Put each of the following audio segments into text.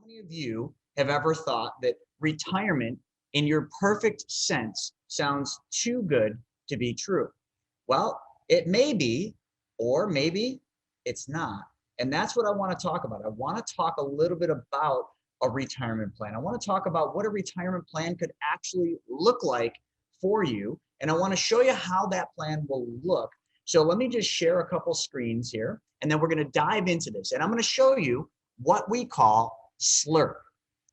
many of you have ever thought that retirement in your perfect sense sounds too good to be true? Well, it may be, or maybe it's not. And that's what I want to talk about. I want to talk a little bit about a retirement plan. I want to talk about what a retirement plan could actually look like for you. And I want to show you how that plan will look. So let me just share a couple screens here, and then we're going to dive into this. And I'm going to show you what we call SLRP,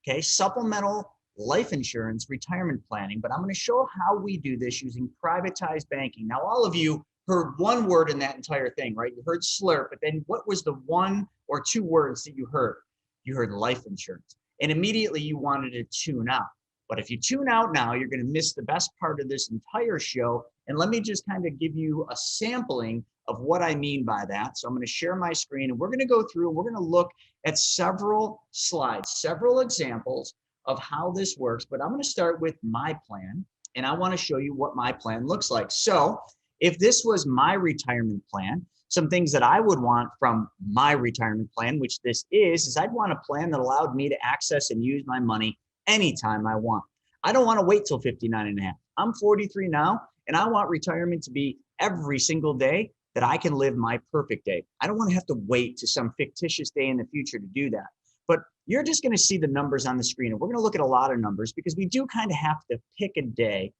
okay, supplemental life insurance retirement planning. But I'm going to show how we do this using privatized banking. Now, all of you heard one word in that entire thing, right? You heard SLRP, but then what was the one or two words that you heard? You heard life insurance. And immediately you wanted to tune out. But if you tune out now, you're going to miss the best part of this entire show. And let me just kind of give you a sampling of what I mean by that. So I'm going to share my screen, and we're going to go through and we're going to look at several slides, several examples of how this works. But I'm going to start with my plan, and I want to show you what my plan looks like. So if this was my retirement plan, some things that I would want from my retirement plan, which this is I'd want a plan that allowed me to access and use my money anytime I want. I don't want to wait till 59 and a half. I'm 43 now, and I want retirement to be every single day that I can live my perfect day. I don't want to have to wait to some fictitious day in the future to do that. But you're just going to see the numbers on the screen, and we're going to look at a lot of numbers because we do kind of have to pick a day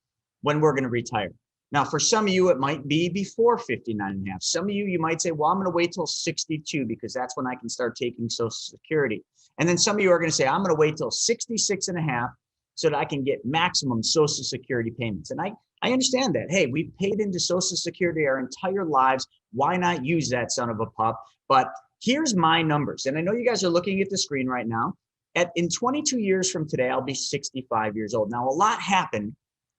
when we're going to retire. Now, for some of you, it might be before 59 and a half. Some of you, you might say, well, I'm going to wait till 62 because that's when I can start taking Social Security. And then some of you are going to say, I'm going to wait till 66 and a half so that I can get maximum Social Security payments. And I understand that. Hey, we've paid into Social Security our entire lives. Why not use that son of a pup? But here's my numbers. And I know you guys are looking at the screen right now. In 22 years from today, I'll be 65 years old. Now, a lot happened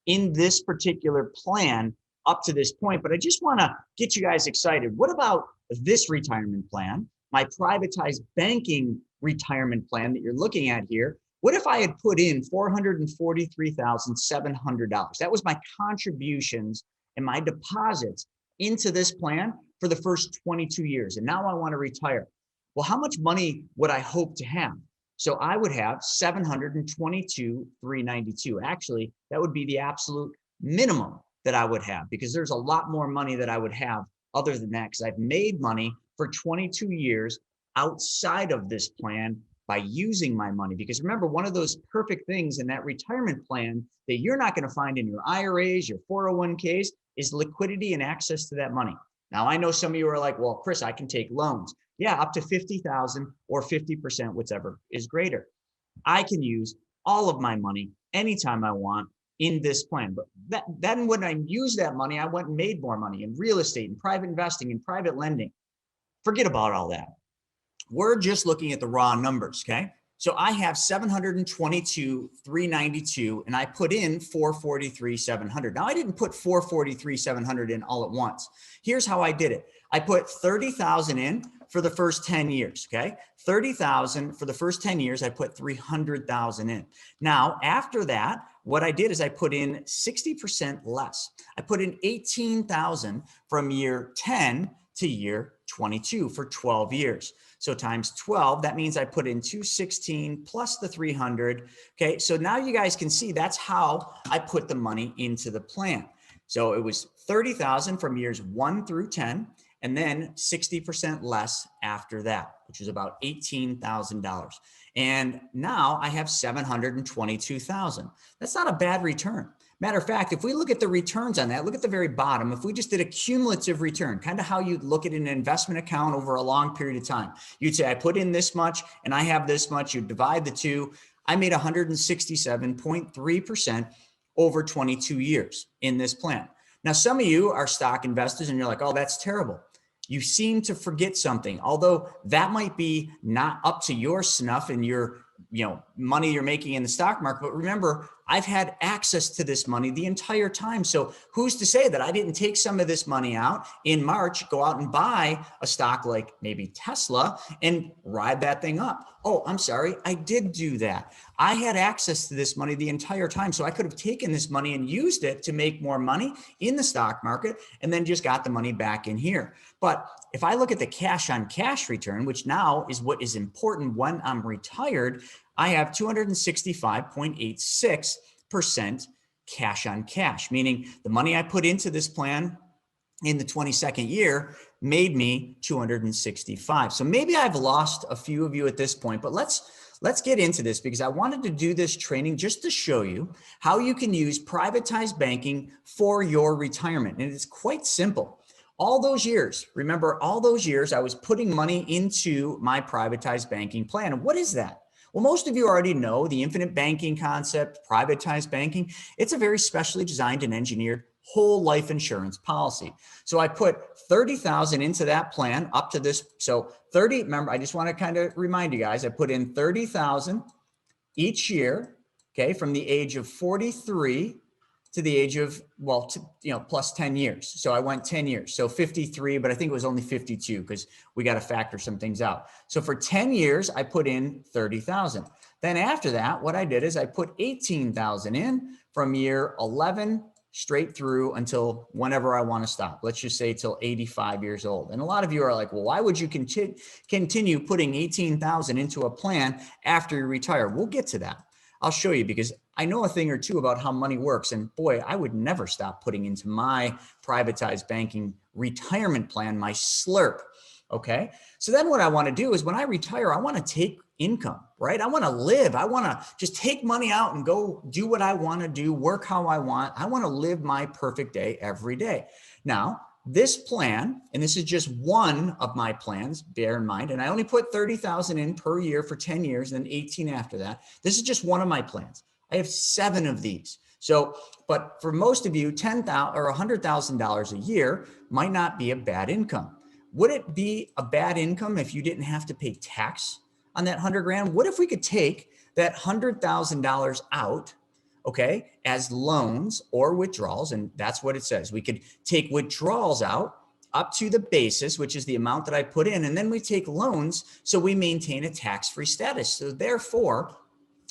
in this particular plan up to this point, but I just want to get you guys excited. What about this retirement plan, my privatized banking retirement plan that you're looking at here? What if I had put in $443,700? That was my contributions and my deposits into this plan for the first 22 years. And now I want to retire. Well, how much money would I hope to have? So I would have $722,392. Actually, that would be the absolute minimum that I would have, because there's a lot more money that I would have other than that, because I've made money for 22 years outside of this plan by using my money. Because remember, one of those perfect things in that retirement plan that you're not going to find in your IRAs, your 401ks, is liquidity and access to that money. Now, I know some of you are like, well, Chris, I can take loans. Yeah, up to 50,000 or 50%, whichever is greater. I can use all of my money anytime I want in this plan. But then when I use that money, I went and made more money in real estate and private investing and private lending. Forget about all that. We're just looking at the raw numbers, okay? So I have 722,392, and I put in 443,700. Now I didn't put 443,700 in all at once. Here's how I did it. I put 30,000 in for the first 10 years, okay? 30,000 for the first 10 years, I put 300,000 in. Now, after that, what I did is I put in 60% less. I put in 18,000 from year 10 to year 22 for 12 years. So times 12, that means I put in 216 plus the 300. Okay, so now you guys can see that's how I put the money into the plan. So it was 30,000 from years 1 through 10, and then 60% less after that, which is about $18,000. And now I have 722,000. That's not a bad return. Matter of fact, if we look at the returns on that, look at the very bottom. If we just did a cumulative return, kind of how you'd look at an investment account over a long period of time, you'd say, I put in this much and I have this much. You divide the two. I made 167.3% over 22 years in this plan. Now, some of you are stock investors and you're like, oh, that's terrible. You seem to forget something, although that might be not up to your snuff and your money you're making in the stock market. But remember, I've had access to this money the entire time. So who's to say that I didn't take some of this money out in March, go out and buy a stock like maybe Tesla and ride that thing up? Oh, I'm sorry, I did do that. I had access to this money the entire time. So I could have taken this money and used it to make more money in the stock market and then just got the money back in here. But if I look at the cash on cash return, which now is what is important when I'm retired, I have 265.86% cash on cash, meaning the money I put into this plan in the 22nd year made me 265. So maybe I've lost a few of you at this point, but let's get into this because I wanted to do this training just to show you how you can use privatized banking for your retirement. And it's quite simple. All those years, remember all those years I was putting money into my privatized banking plan. And what is that? Well, most of you already know the infinite banking concept, privatized banking. It's a very specially designed and engineered whole life insurance policy. So I put 30,000 into that plan up to this. So 30, remember, I just want to kind of remind you guys, I put in 30,000 each year, okay, from the age of 43 to the age of, well, plus 10 years. So I went 10 years. So 53, but I think it was only 52 because we got to factor some things out. So for 10 years, I put in 30,000. Then after that, what I did is I put 18,000 in from year 11 straight through until whenever I want to stop. Let's just say till 85 years old. And a lot of you are like, well, why would you continue putting 18,000 into a plan after you retire? We'll get to that. I'll show you because I know a thing or two about how money works. And boy, I would never stop putting into my privatized banking retirement plan, my SLRP. Okay. So then what I want to do is when I retire, I want to take income, right? I want to live. I want to just take money out and go do what I want to do, work how I want. I want to live my perfect day every day. Now, this plan, and this is just one of my plans, bear in mind, and I only put 30,000 in per year for 10 years and then 18 after that. This is just one of my plans. I have 7 of these. So, but for most of you, $10,000 or $100,000 a year might not be a bad income. Would it be a bad income if you didn't have to pay tax on that 100 grand? What if we could take that $100,000 out, okay, as loans or withdrawals? And that's what it says. We could take withdrawals out up to the basis, which is the amount that I put in, and then we take loans so we maintain a tax-free status. So therefore,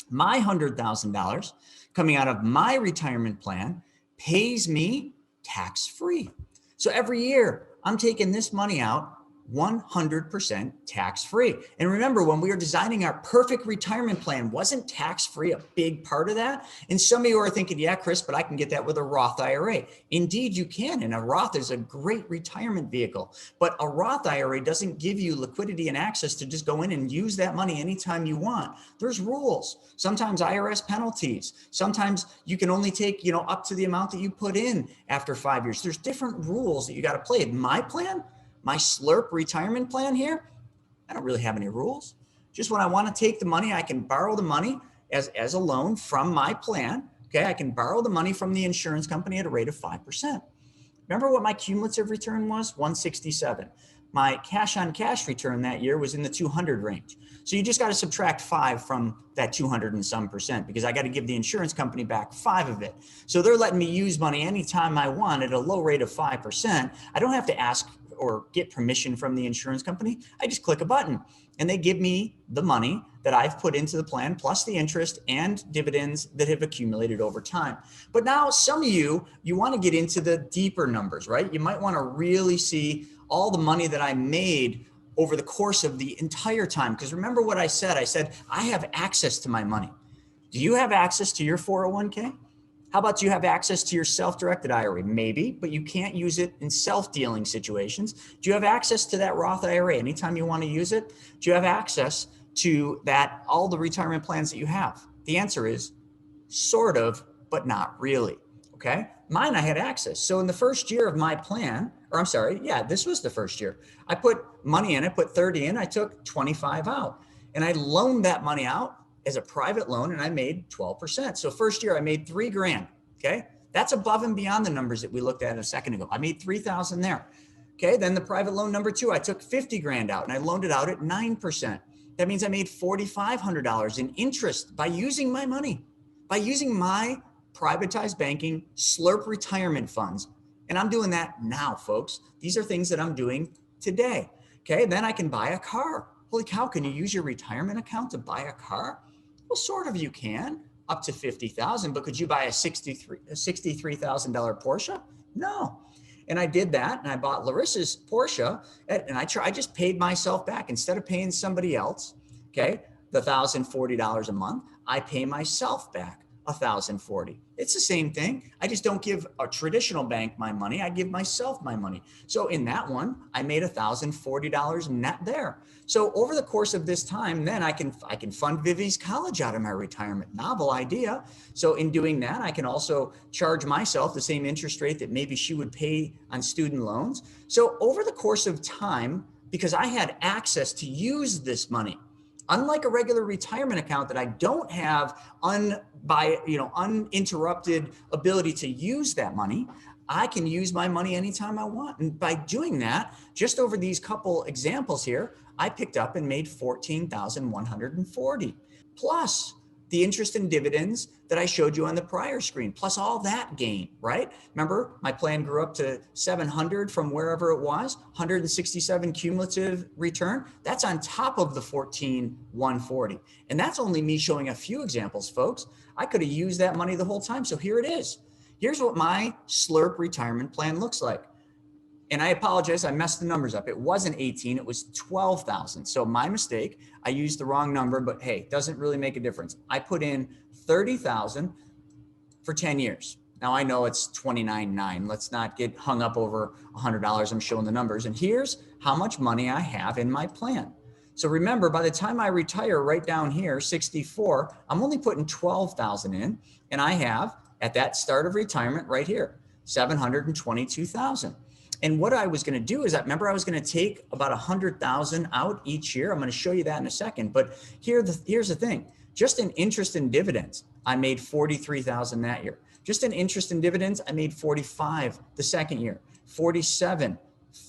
my $100,000 coming out of my retirement plan pays me tax-free. So every year I'm taking this money out 100% tax-free. And remember, when we were designing our perfect retirement plan, wasn't tax-free a big part of that? And some of you are thinking, yeah, Chris, but I can get that with a Roth IRA. Indeed, you can. And a Roth is a great retirement vehicle. But a Roth IRA doesn't give you liquidity and access to just go in and use that money anytime you want. There's rules. Sometimes IRS penalties. Sometimes you can only take, up to the amount that you put in after 5 years. There's different rules that you got to play. In my plan, my SLRP retirement plan here, I don't really have any rules. Just when I want to take the money, I can borrow the money as a loan from my plan. Okay, I can borrow the money from the insurance company at a rate of 5%. Remember what my cumulative return was? 167. My cash on cash return that year was in the 200 range. So you just got to subtract 5 from that 200 and some percent because I got to give the insurance company back 5 of it. So they're letting me use money anytime I want at a low rate of 5%. I don't have to ask or get permission from the insurance company. I just click a button and they give me the money that I've put into the plan plus the interest and dividends that have accumulated over time. But now some of you want to get into the deeper numbers, right? You might want to really see all the money that I made over the course of the entire time. Because remember what I said? I said, I have access to my money. Do you have access to your 401k? How about you have access to your self-directed IRA? Maybe, but you can't use it in self-dealing situations. Do you have access to that Roth IRA anytime you want to use it? Do you have access to that, all the retirement plans that you have? The answer is sort of, but not really. Okay. Mine, I had access. So in the first year of my plan, this was the first year. I put money in, I put 30 in, I took 25 out and I loaned that money out as a private loan and I made 12%. So first year I made $3,000. Okay. That's above and beyond the numbers that we looked at a second ago. I made 3,000 there. Okay. Then the private loan number 2, I took $50,000 out and I loaned it out at 9%. That means I made $4,500 in interest by using my money. by using my privatized banking Slurp retirement funds. And I'm doing that now, folks. These are things that I'm doing today. Okay, then I can buy a car. Holy cow, can you use your retirement account to buy a car? Well, sort of you can, up to 50,000, but could you buy a $63,000 Porsche? No. And I did that, and I bought Larissa's Porsche, and I just paid myself back instead of paying somebody else. Okay, the $1,040 a month, I pay myself back $1,040. It's the same thing. I just don't give a traditional bank my money. I give myself my money. So in that one, I made $1,040 net there. So over the course of this time, then I can fund Vivi's college out of my retirement. Novel idea. So in doing that, I can also charge myself the same interest rate that maybe she would pay on student loans. So over the course of time, because I had access to use this money, unlike a regular retirement account that I don't have uninterrupted ability to use that money, I can use my money anytime I want. And by doing that, just over these couple examples here, I picked up and made $14,140 plus the interest and dividends that I showed you on the prior screen, plus all that gain, right? Remember, my plan grew up to 700 from wherever it was, 167 cumulative return. That's on top of the 14,140. And that's only me showing a few examples, folks. I could have used that money the whole time. So here it is. Here's what my Slurp retirement plan looks like. And I apologize, I messed the numbers up. It wasn't 18, it was 12,000. So my mistake, I used the wrong number, but hey, doesn't really make a difference. I put in 30,000 for 10 years. Now I know it's 29.9. Let's not get hung up over $100. I'm showing the numbers. And here's how much money I have in my plan. So remember, by the time I retire right down here, 64, I'm only putting 12,000 in, and I have at that start of retirement right here, 722,000. And what I was going to do is, I was going to take about 100,000 out each year. I'm going to show you that in a second. But here's the thing. Just in interest and dividends, I made 43,000 that year. Just in interest and dividends, I made 45 the second year, 47,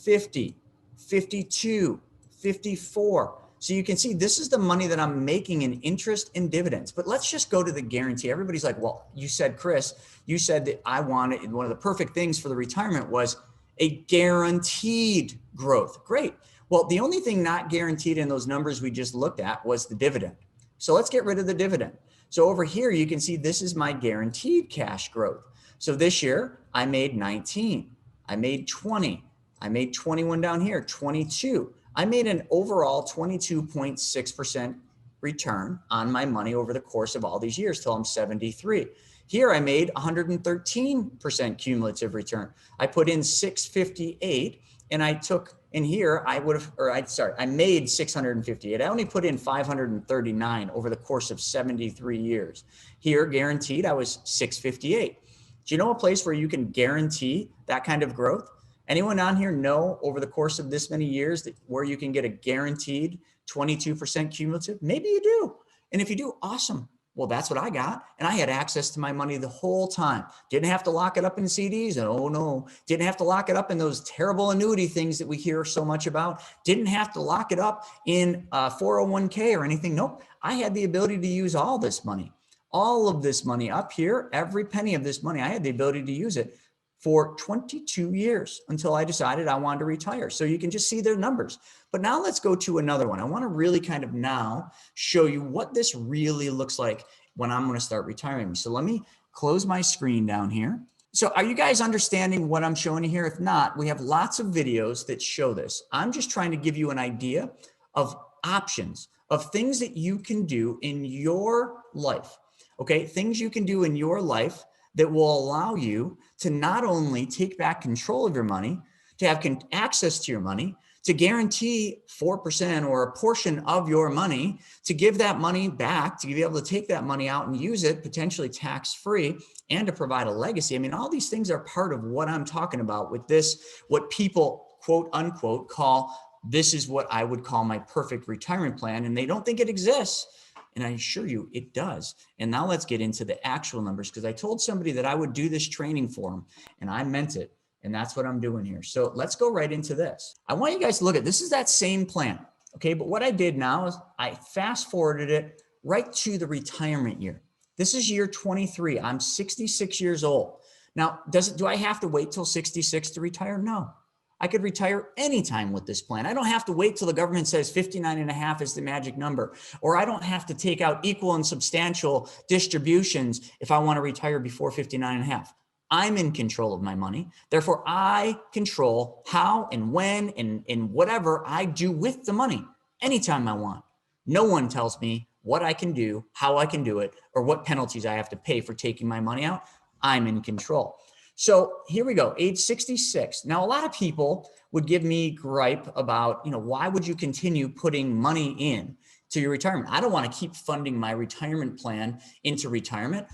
50, 52, 54. So you can see this is the money that I'm making in interest and dividends. But let's just go to the guarantee. Everybody's like, well, you said, Chris, you said that I wanted, one of the perfect things for the retirement was a guaranteed growth. Great. Well, the only thing not guaranteed in those numbers we just looked at was the dividend. So let's get rid of the dividend. So over here, you can see this is my guaranteed cash growth. So this year I made 19, I made 20, I made 21 down here, 22. I made an overall 22.6% return on my money over the course of all these years till I'm 73. Here I made 113% cumulative return. I put in 658 and I took in here, I made 658. I only put in 539 over the course of 73 years. Here, guaranteed, I was 658. Do you know a place where you can guarantee that kind of growth? Anyone on here know over the course of this many years that where you can get a guaranteed 22% cumulative? Maybe you do. And if you do, awesome. Well, that's what I got. And I had access to my money the whole time. Didn't have to lock it up in CDs. And oh no, didn't have to lock it up in those terrible annuity things that we hear so much about. Didn't have to lock it up in 401k or anything. Nope. I had the ability to use all this money. All of this money up here, every penny of this money, I had the ability to use it for 22 years until I decided I wanted to retire. So you can just see their numbers. But now let's go to another one. I want to really kind of now show you what this really looks like when I'm going to start retiring. So let me close my screen down here. So are you guys understanding what I'm showing you here? If not, we have lots of videos that show this. I'm just trying to give you an idea of options, of things that you can do in your life. Okay, things you can do in your life that will allow you to not only take back control of your money, to have access to your money, to guarantee 4% or a portion of your money, to give that money back, to be able to take that money out and use it potentially tax-free, and to provide a legacy. I mean, all these things are part of what I'm talking about with this, what people quote unquote call, this is what I would call my perfect retirement plan. And they don't think it exists. And I assure you it does. And now let's get into the actual numbers, because I told somebody that I would do this training for them and I meant it. And that's what I'm doing here. So let's go right into this. I want you guys to look at, this is that same plan. Okay. But what I did now is I fast forwarded it right to the retirement year. This is year 23. I'm 66 years old. Now, do I have to wait till 66 to retire? No. I could retire anytime with this plan. I don't have to wait till the government says 59 and a half is the magic number, or I don't have to take out equal and substantial distributions if I want to retire before 59 and a half. I'm in control of my money. Therefore, I control how and when and whatever I do with the money anytime I want. No one tells me what I can do, how I can do it, or what penalties I have to pay for taking my money out. I'm in control. So here we go, age 66. Now, a lot of people would give me gripe about, why would you continue putting money in to your retirement? I don't want to keep funding my retirement plan into retirement.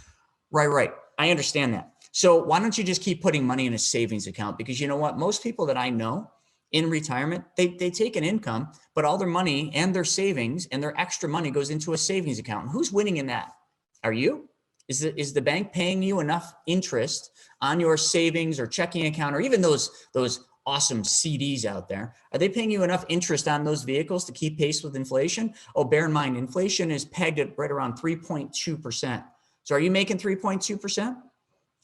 Right. I understand that. So why don't you just keep putting money in a savings account? Because you know what? Most people that I know in retirement, they take an income, but all their money and their savings and their extra money goes into a savings account. And who's winning in that? Are you? Is the bank paying you enough interest on your savings or checking account, or even those awesome CDs out there? Are they paying you enough interest on those vehicles to keep pace with inflation? Oh, bear in mind, inflation is pegged at right around 3.2%. So are you making 3.2%?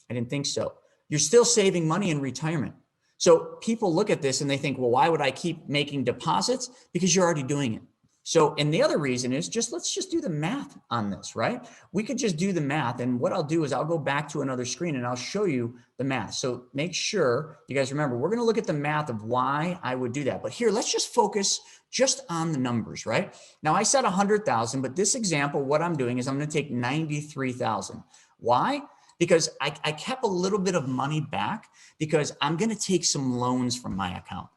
I didn't think so. You're still saving money in retirement. So people look at this and they think, well, why would I keep making deposits? Because you're already doing it. So, and the other reason is let's just do the math on this, right? We could just do the math. And what I'll do is I'll go back to another screen and I'll show you the math. So make sure you guys remember, we're going to look at the math of why I would do that. But here, let's just focus just on the numbers, right? Now I said 100,000, but this example, what I'm doing is I'm going to take 93,000. Why? Because I kept a little bit of money back because I'm going to take some loans from my account.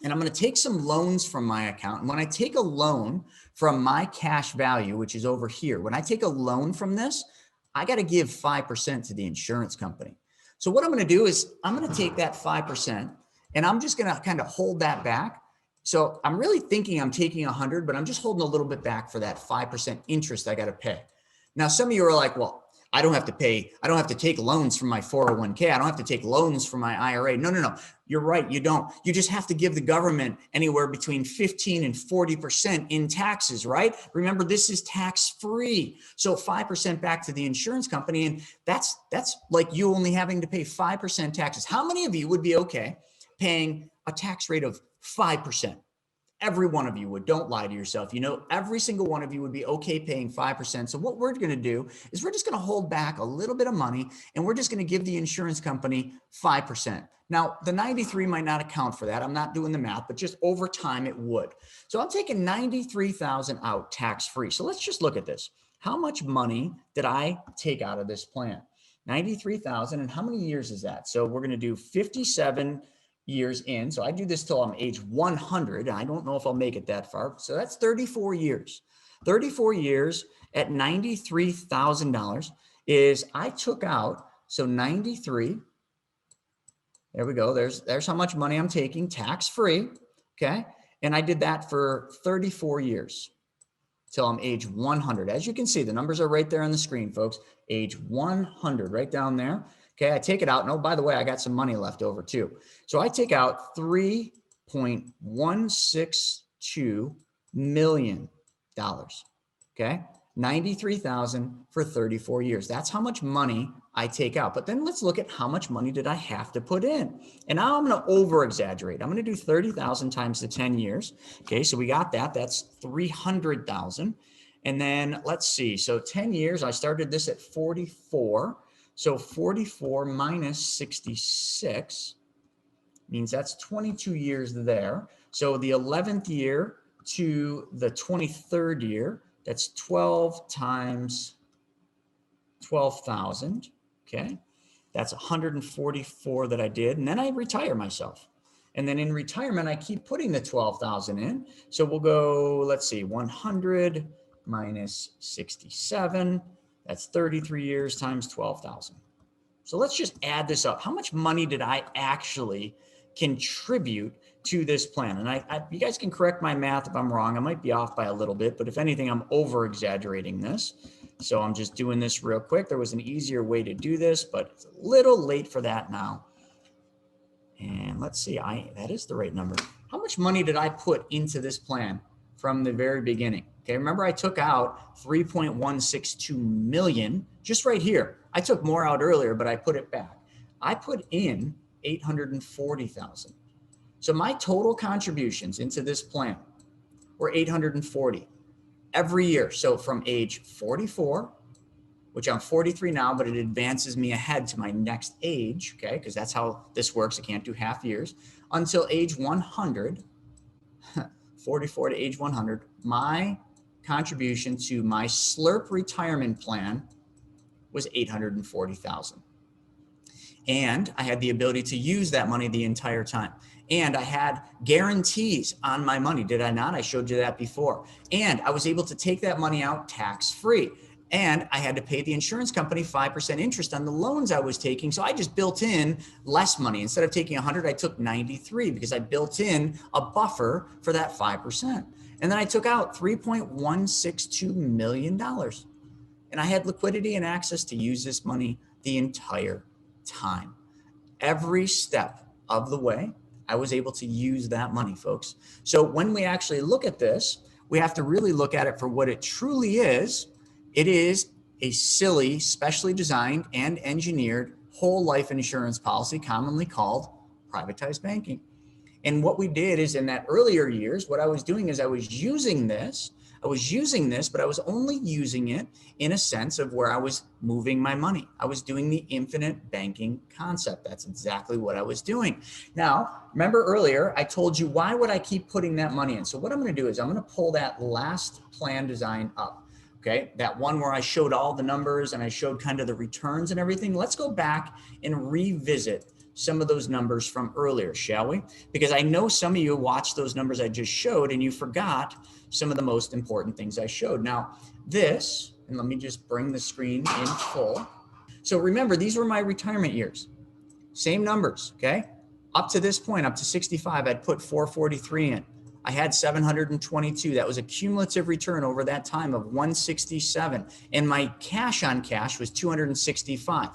And I'm going to take some loans from my account. And when I take a loan from my cash value, which is over here, when I take a loan from this, I got to give 5% to the insurance company. So what I'm going to do is I'm going to take that 5% and I'm just going to kind of hold that back. So I'm really thinking I'm taking 100, but I'm just holding a little bit back for that 5% interest I got to pay. Now, some of you are like, well, I don't have to take loans from my 401k. I don't have to take loans from my IRA. No. You're right. You don't. You just have to give the government anywhere between 15 and 40% in taxes, right? Remember, this is tax free. So 5% back to the insurance company. And that's like you only having to pay 5% taxes. How many of you would be okay paying a tax rate of 5%? Every one of you would. Don't lie to yourself. Every single one of you would be okay paying 5%. So what we're going to do is we're just going to hold back a little bit of money and we're just going to give the insurance company 5%. Now, the 93 might not account for that. I'm not doing the math, but just over time it would. So I'm taking 93,000 out tax-free. So let's just look at this. How much money did I take out of this plan? 93,000. And how many years is that? So we're going to do 57 years in. So I do this till I'm age 100. I don't know if I'll make it that far. So that's 34 years. 34 years at $93,000 is I took out, so 93. There we go. There's how much money I'm taking tax-free. Okay. And I did that for 34 years till I'm age 100. As you can see, the numbers are right there on the screen, folks. Age 100 right down there. Okay, I take it out. No, by the way, I got some money left over too. So I take out $3.162 million. Okay, 93,000 for 34 years. That's how much money I take out. But then let's look at how much money did I have to put in. And now I'm going to over exaggerate. I'm going to do 30,000 times the 10 years. Okay, so we got that. That's 300,000. And then let's see. So 10 years, I started this at 44. So 44 minus 66 means that's 22 years there. So the 11th year to the 23rd year, that's 12 times 12,000. Okay. That's 144 that I did. And then I retire myself. And then in retirement, I keep putting the 12,000 in. So we'll go, let's see, 100 minus 67. That's 33 years times 12,000. So let's just add this up. How much money did I actually contribute to this plan? And you guys can correct my math if I'm wrong. I might be off by a little bit, but if anything, I'm over exaggerating this. So I'm just doing this real quick. There was an easier way to do this, but it's a little late for that now. And let's see, that is the right number. How much money did I put into this plan from the very beginning? Okay, remember I took out 3.162 million just right here. I took more out earlier, but I put it back. I put in 840,000. So my total contributions into this plan were 840 every year. So from age 44, which I'm 43 now, but it advances me ahead to my next age, okay, because that's how this works. I can't do half years, until age 100, 44 to age 100, my contribution to my SLRP retirement plan was 840,000. And I had the ability to use that money the entire time. And I had guarantees on my money. Did I not? I showed you that before. And I was able to take that money out tax-free. And I had to pay the insurance company 5% interest on the loans I was taking. So I just built in less money. Instead of taking 100, I took 93 because I built in a buffer for that 5%. And then I took out $3.162 million. And I had liquidity and access to use this money the entire time. Every step of the way, I was able to use that money, folks. So when we actually look at this, we have to really look at it for what it truly is. It is a silly, specially designed and engineered whole life insurance policy, commonly called privatized banking. And what we did is in that earlier years, what I was doing is I was using this, but I was only using it in a sense of where I was moving my money. I was doing the infinite banking concept. That's exactly what I was doing. Now, remember earlier, I told you, why would I keep putting that money in? So what I'm going to do is I'm going to pull that last plan design up. Okay, that one where I showed all the numbers and I showed kind of the returns and everything. Let's go back and revisit some of those numbers from earlier, shall we? Because I know some of you watched those numbers I just showed and you forgot some of the most important things I showed. Now this, and let me just bring the screen in full. So remember, these were my retirement years. Same numbers, okay? Up to this point, up to 65, I'd put 443 in. I had 722. That was a cumulative return over that time of 167. And my cash on cash was 265.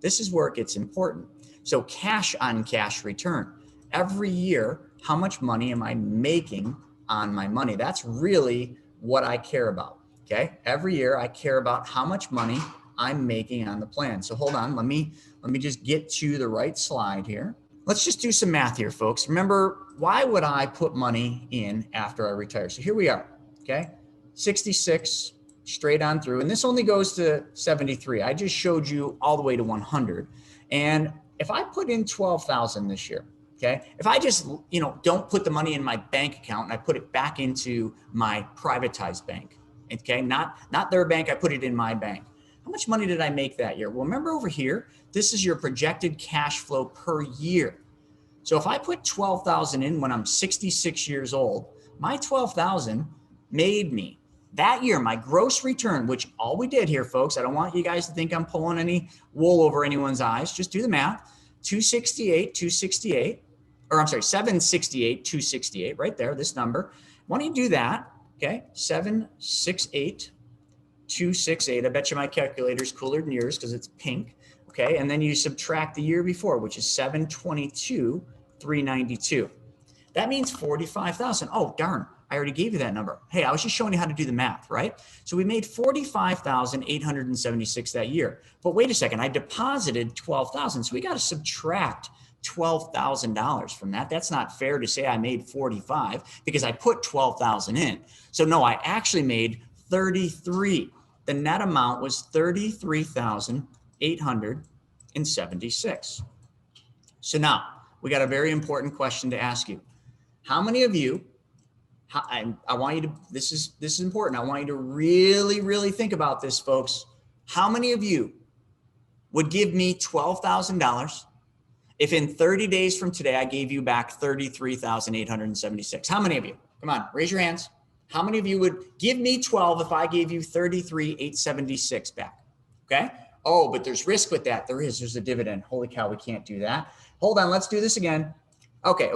This is where it gets important. So cash on cash return. Every year, how much money am I making on my money? That's really what I care about, okay? Every year, I care about how much money I'm making on the plan. So hold on, let me just get to the right slide here. Let's just do some math here, folks. Remember, why would I put money in after I retire? So here we are, okay? 66 straight on through. And this only goes to 73. I just showed you all the way to 100. And if I put in 12,000 this year, okay? If I just, don't put the money in my bank account and I put it back into my privatized bank, okay? Not their bank, I put it in my bank. How much money did I make that year? Well, remember over here, this is your projected cash flow per year. So if I put 12,000 in when I'm 66 years old, my 12,000 made me that year, my gross return, which all we did here, folks, I don't want you guys to think I'm pulling any wool over anyone's eyes. Just do the math. 768, 268, right there, this number. Why don't you do that? Okay, 768, 268. I bet you my calculator's cooler than yours because it's pink. Okay, and then you subtract the year before, which is 722, 392. That means 45,000. Oh, darn. I already gave you that number. Hey, I was just showing you how to do the math, right? So we made 45,876 that year. But wait a second, I deposited 12,000. So we got to subtract $12,000 from that. That's not fair to say I made 45 because I put 12,000 in. So no, I actually made 33. The net amount was 33,876. So now we got a very important question to ask you. How many of you, I want you to, this is important. I want you to really, really think about this, folks. How many of you would give me $12,000 if in 30 days from today, I gave you back 33,876? How many of you? Come on, raise your hands. How many of you would give me 12 if I gave you 33,876 back? Okay. Oh, but there's risk with that. There's a dividend. Holy cow, we can't do that. Hold on, let's do this again. Okay.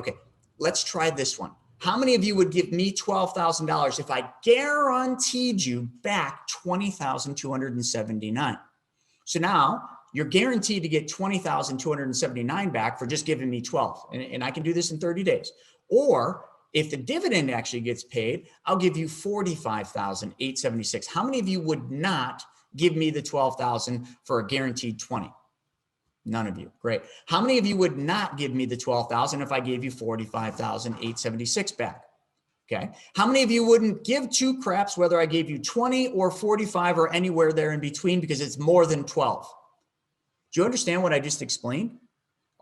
Let's try this one. How many of you would give me $12,000 if I guaranteed you back 20,279? So now you're guaranteed to get 20,279 back for just giving me 12. And I can do this in 30 days. Or if the dividend actually gets paid, I'll give you 45,876. How many of you would not give me the 12,000 for a guaranteed 20? None of you. Great. How many of you would not give me the 12,000 if I gave you 45,876 back? Okay. How many of you wouldn't give two craps whether I gave you 20 or 45 or anywhere there in between because it's more than 12? Do you understand what I just explained?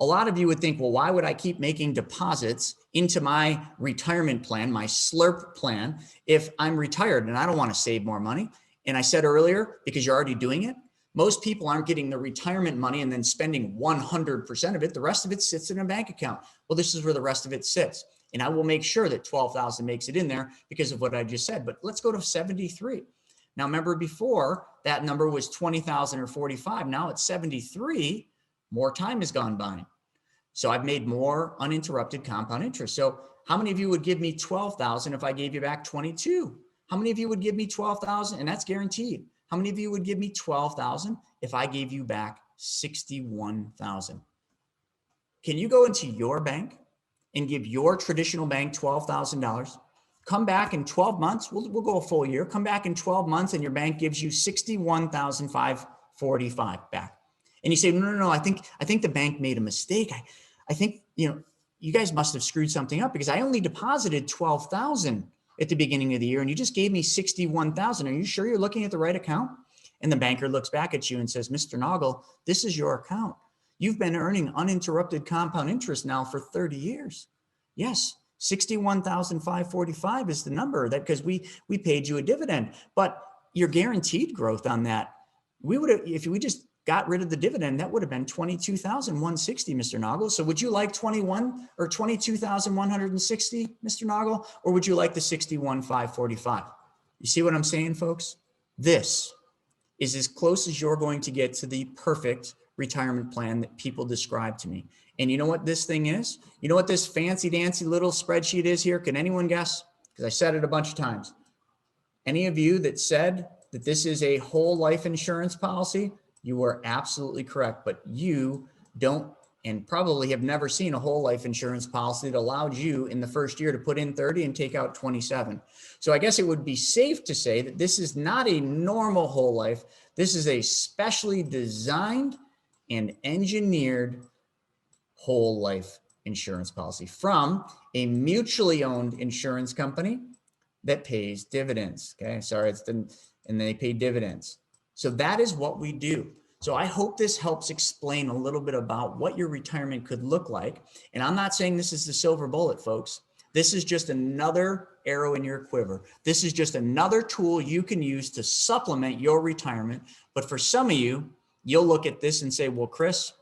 A lot of you would think, well, why would I keep making deposits into my retirement plan, my SLRP plan, if I'm retired and I don't want to save more money? And I said earlier, because you're already doing it, most people aren't getting the retirement money and then spending 100% of it. The rest of it sits in a bank account. Well, this is where the rest of it sits. And I will make sure that 12,000 makes it in there because of what I just said. But let's go to 73. Now, remember before that number was 20,000 or 45. Now it's 73. More time has gone by. So I've made more uninterrupted compound interest. So how many of you would give me 12,000 if I gave you back 22? How many of you would give me 12,000? And that's guaranteed. How many of you would give me 12,000 if I gave you back 61,000? Can you go into your bank and give your traditional bank $12,000? Come back in 12 months. We'll go a full year. Come back in 12 months and your bank gives you 61,545 back. And you say, no. I think the bank made a mistake. I think, you guys must have screwed something up because I only deposited 12,000 at the beginning of the year and you just gave me 61,000. Are you sure you're looking at the right account? And the banker looks back at you and says, Mr. Naugle, this is your account. You've been earning uninterrupted compound interest now for 30 years. Yes, 61,545 is the number that because we paid you a dividend, but your guaranteed growth on that, we would have, if we just got rid of the dividend, that would have been 22,160, Mr. Naugle. So would you like 21 or 22,160, Mr. Naugle, or would you like the 61,545? You see what I'm saying, folks? This is as close as you're going to get to the perfect retirement plan that people describe to me. And you know what this thing is? You know what this fancy dancy little spreadsheet is here? Can anyone guess? Because I said it a bunch of times. Any of you that said that this is a whole life insurance policy, you were absolutely correct, but you don't and probably have never seen a whole life insurance policy that allowed you in the first year to put in 30 and take out 27. So I guess it would be safe to say that this is not a normal whole life. This is a specially designed and engineered whole life insurance policy from a mutually owned insurance company that pays dividends. Okay, sorry, and they pay dividends. So that is what we do. So I hope this helps explain a little bit about what your retirement could look like. And I'm not saying this is the silver bullet, folks. This is just another arrow in your quiver. This is just another tool you can use to supplement your retirement. But for some of you, you'll look at this and say, well, Chris,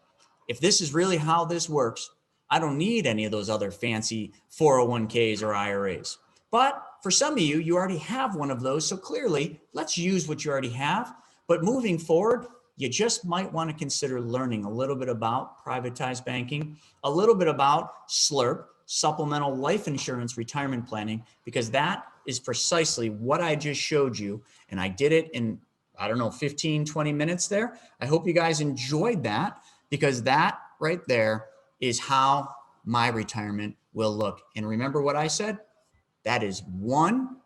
if this is really how this works, I don't need any of those other fancy 401ks or IRAs. But for some of you, you already have one of those. So clearly, let's use what you already have. But moving forward, you just might want to consider learning a little bit about privatized banking, a little bit about SLRP, supplemental life insurance retirement planning, because that is precisely what I just showed you. And I did it in, 15, 20 minutes there. I hope you guys enjoyed that because that right there is how my retirement will look. And remember what I said? That is one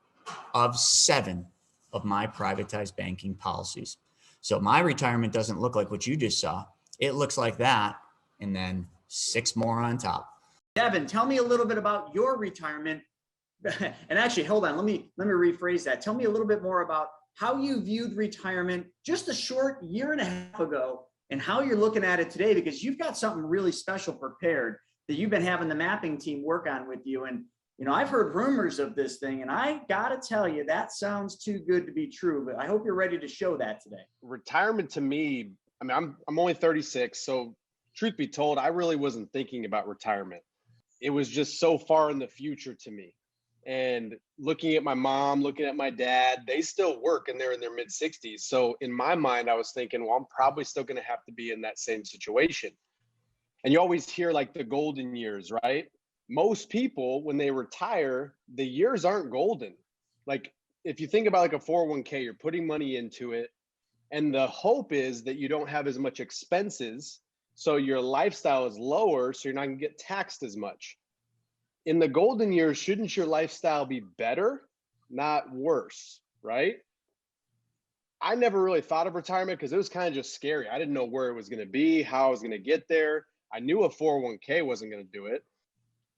of 7 of my privatized banking policies. So my retirement doesn't look like what you just saw. It looks like that, and then 6 more on top. Devin, tell me a little bit about your retirement. And actually, hold on, let me rephrase that. Tell me a little bit more about how you viewed retirement just a short year and a half ago and how you're looking at it today, because you've got something really special prepared that you've been having the mapping team work on with you. And I've heard rumors of this thing, and I got to tell you, that sounds too good to be true, but I hope you're ready to show that today. Retirement to me, I'm only 36. So truth be told, I really wasn't thinking about retirement. It was just so far in the future to me. And looking at my mom, looking at my dad, they still work and they're in their mid 60s. So in my mind, I was thinking, well, I'm probably still going to have to be in that same situation. And you always hear like the golden years, right? Most people, when they retire, the years aren't golden. Like if you think about like a 401k, you're putting money into it. And the hope is that you don't have as much expenses. So your lifestyle is lower. So you're not going to get taxed as much. in the golden years, shouldn't your lifestyle be better, not worse, right? I never really thought of retirement because it was kind of just scary. I didn't know where it was going to be, how I was going to get there. I knew a 401k wasn't going to do it.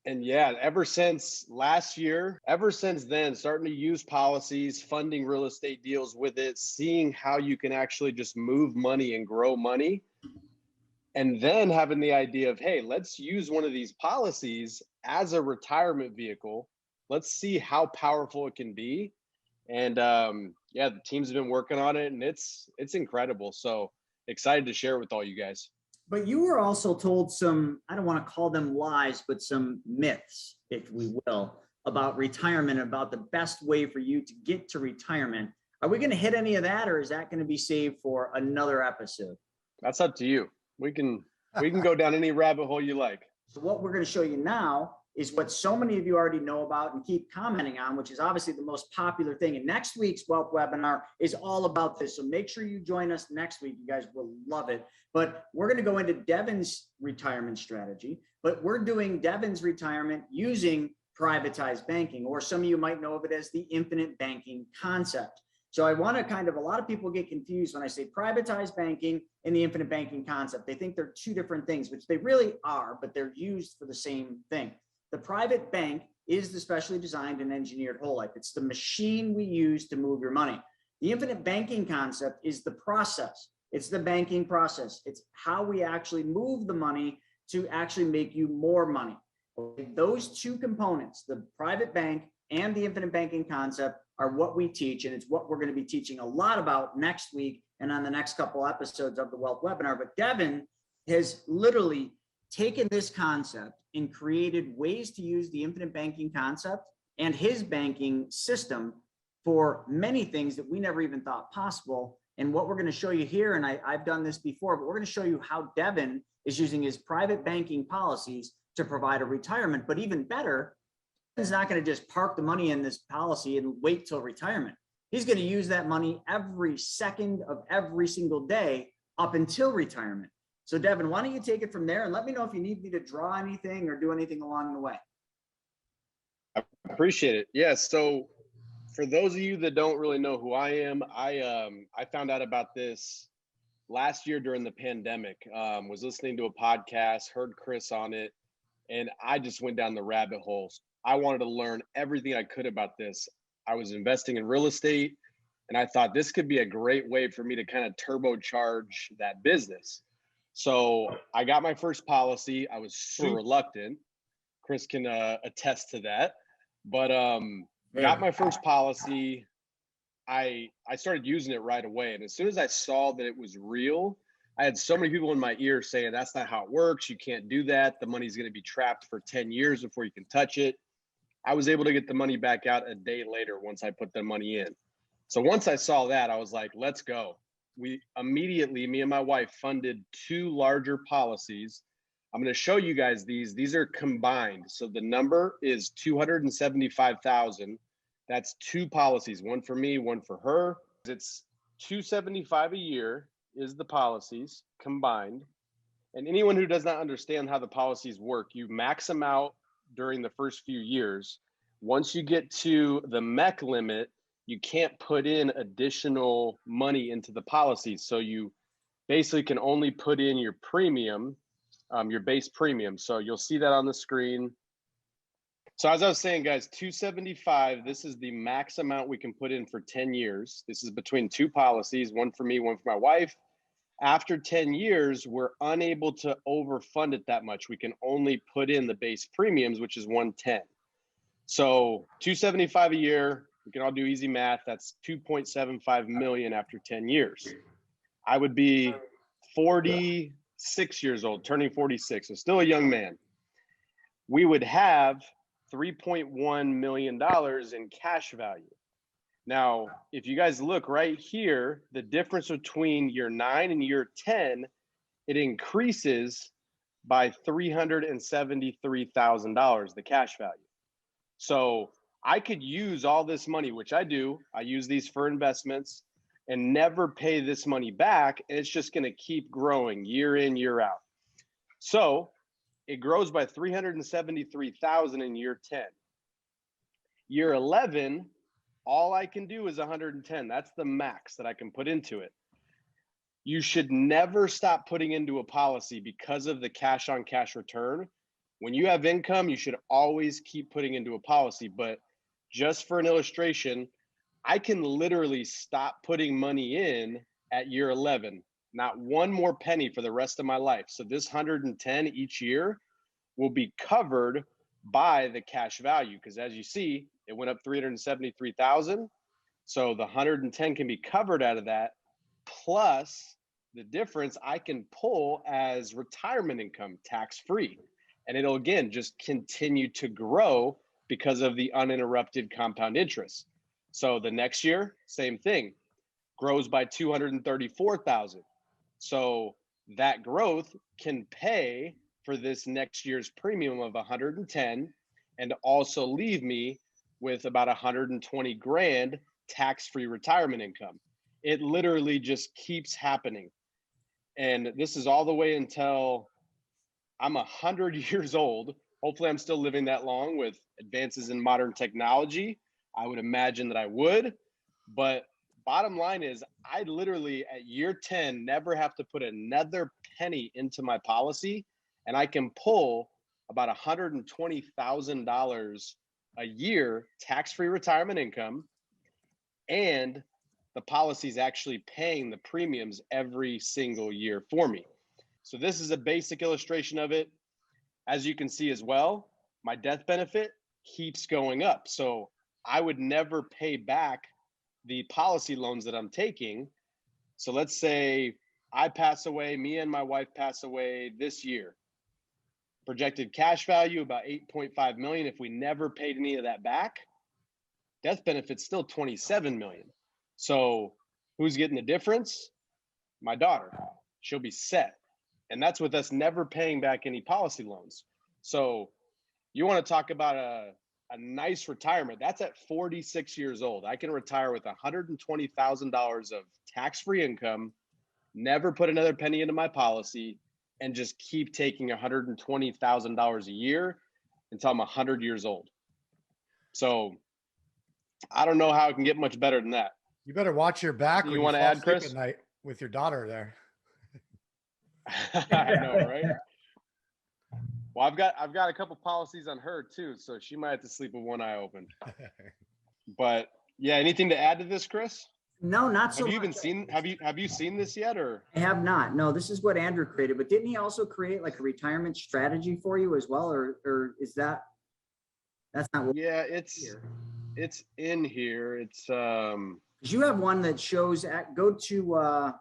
And yeah, ever since last year, ever since then, starting to use policies, funding real estate deals with it, seeing how you can actually just move money and grow money. And then having the idea of, hey, let's use one of these policies as a retirement vehicle. Let's see how powerful it can be. And yeah, the team's been working on it, and it's incredible. So excited to share with all you guys. But you were also told some, I don't want to call them lies, but some myths, if we will, about retirement, about the best way for you to get to retirement. Are we going to hit any of that, or is that going to be saved for another episode? That's up to you. We can go down any rabbit hole you like. So what we're going to show you now is what so many of you already know about and keep commenting on, which is obviously the most popular thing. And next week's wealth webinar is all about this. So make sure you join us next week. You guys will love it. But we're going to go into Devin's retirement strategy, but we're doing Devin's retirement using privatized banking, or some of you might know of it as the infinite banking concept. So I want to a lot of people get confused when I say privatized banking and the infinite banking concept. They think they're two different things, which they really are, but they're used for the same thing. The private bank is the specially designed and engineered whole life. It's the machine we use to move your money. The infinite banking concept is the process. It's the banking process. It's how we actually move the money to actually make you more money. Those two components, the private bank and the infinite banking concept, are what we teach. And it's what we're going to be teaching a lot about next week and on the next couple episodes of the Wealth Webinar. But Devin has literally taken this concept and created ways to use the infinite banking concept and his banking system for many things that we never even thought possible. And what we're going to show you here, and I've done this before, but we're going to show you how Devin is using his private banking policies to provide a retirement. But even better, he's not going to just park the money in this policy and wait till retirement. He's going to use that money every second of every single day up until retirement. So Devin, why don't you take it from there and let me know if you need me to draw anything or do anything along the way. I appreciate it. Yeah. So for those of you that don't really know who I am, I found out about this last year during the pandemic. Was listening to a podcast, heard Chris on it, and I just went down the rabbit holes. I wanted to learn everything I could about this. I was investing in real estate, and I thought this could be a great way for me to kind of turbocharge that business. So I got my first policy. I was super reluctant. Chris can attest to that. But got my first policy. I started using it right away. And as soon as I saw that it was real, I had so many people in my ear saying, that's not how it works. You can't do that. The money's going to be trapped for 10 years before you can touch it. I was able to get the money back out a day later once I put the money in. So once I saw that, I was like, let's go. We immediately, me and my wife, funded 2 larger policies. I'm going to show you guys these. These are combined. So the number is 275,000. That's 2 policies, one for me, one for her. It's 275 a year is the policies combined. And anyone who does not understand how the policies work, you max them out during the first few years. Once you get to the MEC limit, you can't put in additional money into the policy. So you basically can only put in your premium, your base premium. So you'll see that on the screen. So as I was saying, guys, 275, this is the max amount we can put in for 10 years. This is between 2 policies, one for me, one for my wife. After 10 years, we're unable to overfund it that much. We can only put in the base premiums, which is 110. So 275 a year, we can all do easy math. That's 2.75 million after 10 years. I would be 46 years old, turning 46, so still a young man. We would have $3.1 million in cash value. Now, if you guys look right here, the difference between year 9 and year 10, it increases by $373,000, the cash value. So I could use all this money, which I do. I use these for investments and never pay this money back. And it's just going to keep growing year in, year out. So it grows by 373,000 in year 10. Year 11, all I can do is 110. That's the max that I can put into it. You should never stop putting into a policy because of the cash on cash return. When you have income, you should always keep putting into a policy. But just for an illustration, I can literally stop putting money in at year 11, not one more penny for the rest of my life. So this 110 each year will be covered by the cash value, because as you see, it went up 373,000. So the 110 can be covered out of that, plus the difference I can pull as retirement income tax-free. And it'll again just continue to grow because of the uninterrupted compound interest. So the next year, same thing, grows by 234,000. So that growth can pay for this next year's premium of 110 and also leave me with about 120 grand tax-free retirement income. It literally just keeps happening. And this is all the way until I'm 100 years old. Hopefully I'm still living that long with advances in modern technology. I would imagine that I would, but bottom line is I literally at year 10 never have to put another penny into my policy, and I can pull about $120,000 a year tax-free retirement income, and the policy is actually paying the premiums every single year for me. So this is a basic illustration of it. As you can see as well, my death benefit keeps going up. So I would never pay back the policy loans that I'm taking. So let's say I pass away, me and my wife pass away this year. Projected cash value about 8.5 million. If we never paid any of that back, death benefit's still 27 million. So who's getting the difference? My daughter. She'll be set. And that's with us never paying back any policy loans. So you want to talk about a nice retirement. That's at 46 years old. I can retire with $120,000 of tax-free income, never put another penny into my policy, and just keep taking $120,000 a year until I'm 100 years old. So I don't know how it can get much better than that. You better watch your back when You you want to fall add, asleep Chris? at night with your daughter there. I know, right? Well, I've got a couple policies on her too, so she might have to sleep with one eye open. But yeah, anything to add to this, Chris? No, not so Have you much. even seen? Have you seen this yet, or? I have not. No, this is what Andrew created, but didn't he also create like a retirement strategy for you as well? Or is that's not what Yeah, it's in here. It's 'cause you have one that shows go to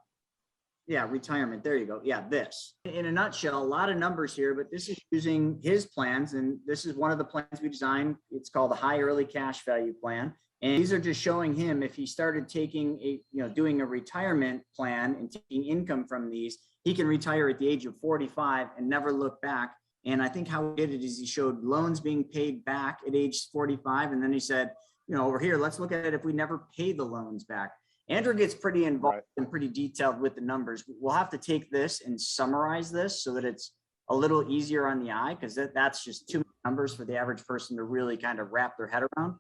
yeah, retirement. There you go. Yeah, this. In a nutshell, a lot of numbers here, but this is using his plans, and this is one of the plans we designed. It's called the High Early Cash Value Plan. And these are just showing him if he started taking doing a retirement plan and taking income from these, he can retire at the age of 45 and never look back. And I think how he did it is he showed loans being paid back at age 45. And then he said, over here, let's look at it if we never pay the loans back. Andrew gets pretty involved and pretty detailed with the numbers. We'll have to take this and summarize this so that it's a little easier on the eye, because that's just too many numbers for the average person to really kind of wrap their head around.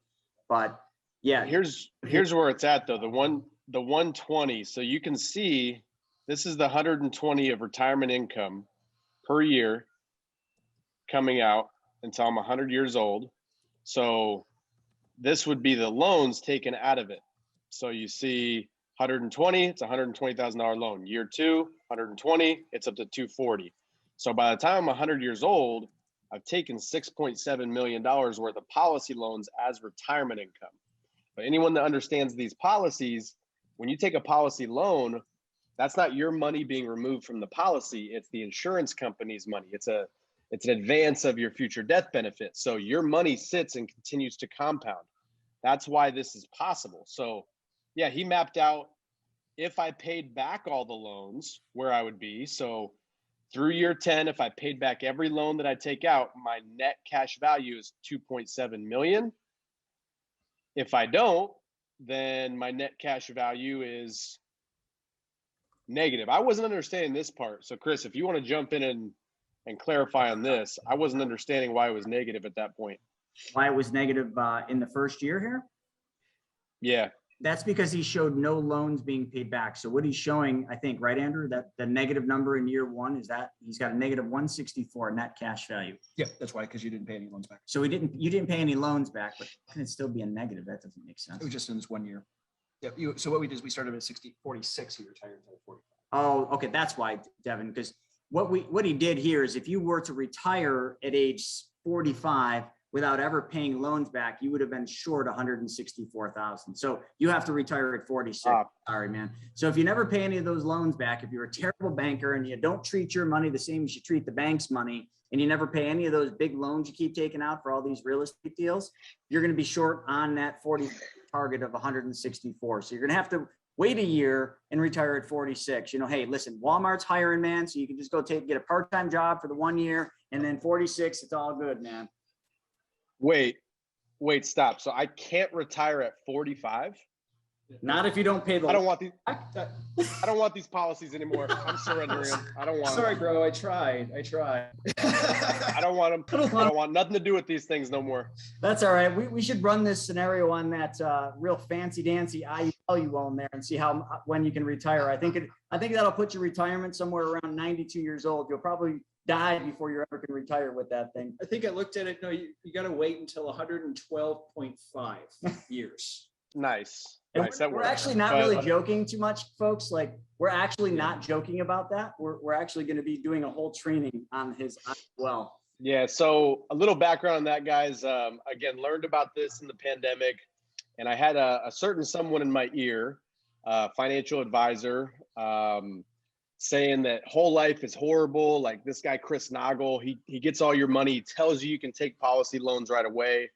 But yeah, here's where it's at though. The 120. So you can see this is the 120 of retirement income per year coming out until I'm 100 years old. So this would be the loans taken out of it. So you see 120, it's $120,000 loan. Year 2, 120, it's up to 240. So by the time I'm 100 years old, I've taken $6.7 million worth of policy loans as retirement income. But anyone that understands these policies, when you take a policy loan, that's not your money being removed from the policy. It's the insurance company's money. It's an advance of your future death benefit. So your money sits and continues to compound. That's why this is possible. So yeah, he mapped out if I paid back all the loans where I would be. So through year 10, if I paid back every loan that I take out, my net cash value is 2.7 million. If I don't, then my net cash value is negative. I wasn't understanding this part. So Chris, if you want to jump in and and clarify on this. I wasn't understanding why it was negative at that point. Why it was negative in the first year here? Yeah. That's because he showed no loans being paid back. So what he's showing, I think, right, Andrew, that the negative number in year one is that he's got a negative 164 net cash value. Yeah, that's why, because you didn't pay any loans back. So you didn't pay any loans back, but can it still be a negative? That doesn't make It sense. was just in this 1 year. Yep. So what we did is we started at 46. He retired until 45. Oh, okay, that's why, Devin, because what he did here is if you were to retire at age 45 without ever paying loans back, you would have been short 164,000. So you have to retire at 46. Sorry, man. So if you never pay any of those loans back, if you're a terrible banker and you don't treat your money the same as you treat the bank's money, and you never pay any of those big loans you keep taking out for all these real estate deals, you're going to be short on that 40 target of 164. So you're going to have to wait a year and retire at 46. You know, hey, listen, Walmart's hiring, man. So you can just go get a part-time job for the 1 year, and then 46, it's all good, man. Wait, stop. So I can't retire at 45? Not if you don't pay the. I don't want these. I don't want these policies anymore. I'm surrendering them. I don't want Sorry, them. bro. I tried. I don't want them. I don't want nothing to do with these things no more. That's all right. We should run this scenario on that real fancy dancy IUL you own there and see when you can retire. I think that'll put your retirement somewhere around 92 years old. You'll probably die before you ever can retire with that thing. I think I looked at it. No, you got to wait until 112.5 years. Nice. And Nice. That we're works. actually not But- really joking too much, folks. Like, we're actually not joking about that. We're actually going to be doing a whole training on his IUL. Yeah. So a little background on that, guys. Again, learned about this in the pandemic, and I had a certain someone in my ear, financial advisor, saying that whole life is horrible. Like this guy, Chris Nagel, he gets all your money. He tells you can take policy loans right away.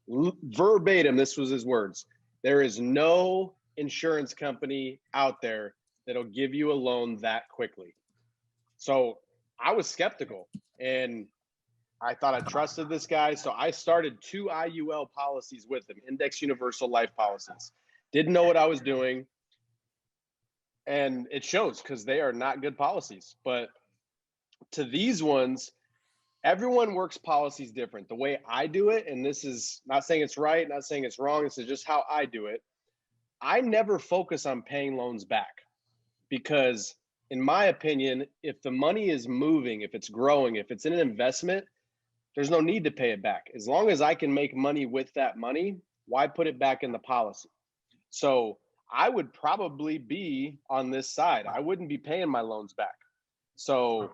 Verbatim, this was his words. There is no insurance company out there that'll give you a loan that quickly. So I was skeptical and I thought I trusted this guy. So I started 2 IUL policies with him, Index Universal Life policies. Didn't know what I was doing. And it shows because they are not good policies. But to these ones, everyone works policies different. The way I do it, and this is not saying it's right, not saying it's wrong, this is just how I do it. I never focus on paying loans back because, in my opinion, if the money is moving, if it's growing, if it's in an investment, there's no need to pay it back. As long as I can make money with that money, why put it back in the policy? So I would probably be on this side. I wouldn't be paying my loans back. So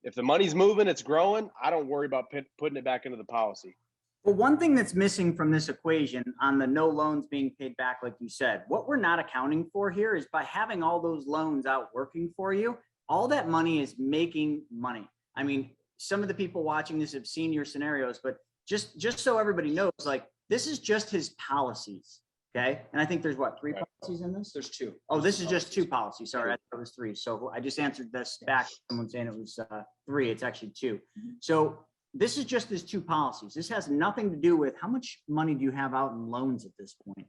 if the money's moving, it's growing, I don't worry about putting it back into the policy. Well, one thing that's missing from this equation on the no loans being paid back, like you said, what we're not accounting for here is by having all those loans out working for you, all that money is making money. I mean, some of the people watching this have seen your scenarios, but just so everybody knows, like, this is just his policies. Okay. And I think there's what, 3 policies in this? There's 2. Oh, this is just 2 policies. Sorry, I thought it was 3. So I just answered this back. Someone saying it was 3. It's actually 2. So this is just his 2 policies. This has nothing to do with how much money do you have out in loans at this point?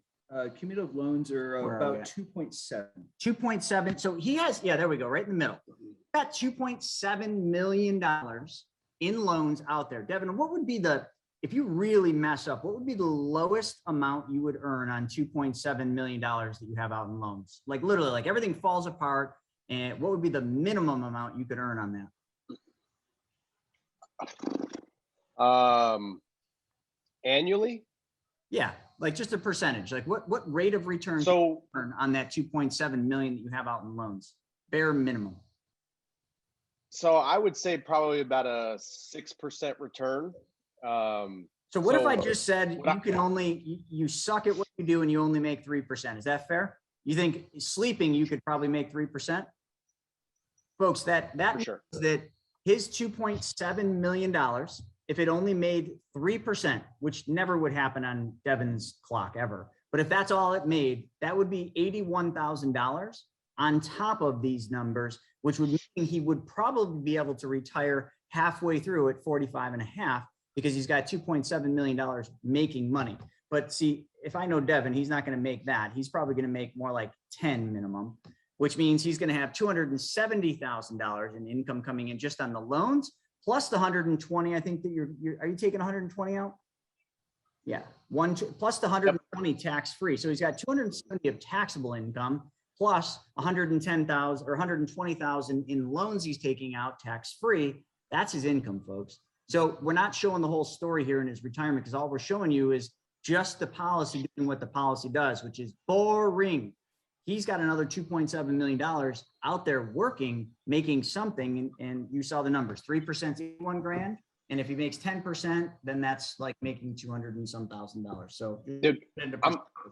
Cumulative loans are Where are we about at? 2.7. 2.7. So he has, yeah, there we go, right in the middle. Got $2.7 million in loans out there. Devin, what would be if you really mess up, what would be the lowest amount you would earn on $2.7 million that you have out in loans? Like literally, like everything falls apart. And what would be the minimum amount you could earn on that? Annually? Yeah, like just a percentage. Like what rate of return do you So earn on that 2.7 million that you have out in loans? Bare minimum. So I would say probably about a 6% return. So what if I So just said what I- you can only, you suck at what you do and you only make 3%? Is that fair? You think sleeping, you could probably make 3%? Folks, that For means sure. that his $2.7 million, if it only made 3%, which never would happen on Devin's clock ever, but if that's all it made, that would be $81,000 on top of these numbers, which would mean he would probably be able to retire halfway through at 45 and a half because he's got $2.7 million making money. But see, if I know Devin, he's not going to make that. He's probably going to make more like 10 minimum. which means he's going to have $270,000 in income coming in just on the loans, plus the 120. I think that are you taking 120 out? Yeah, plus the 120 tax free. So he's got 270 of taxable income plus 110,000 or 120,000 in loans he's taking out tax free. That's his income, folks. So we're not showing the whole story here in his retirement, because all we're showing you is just the policy doing what the policy does, which is boring. He's got another $2.7 million out there working, making something. And you saw the numbers, 3% is $1,000. And if he makes 10%, then that's like making 200 and some $1,000. So Dude,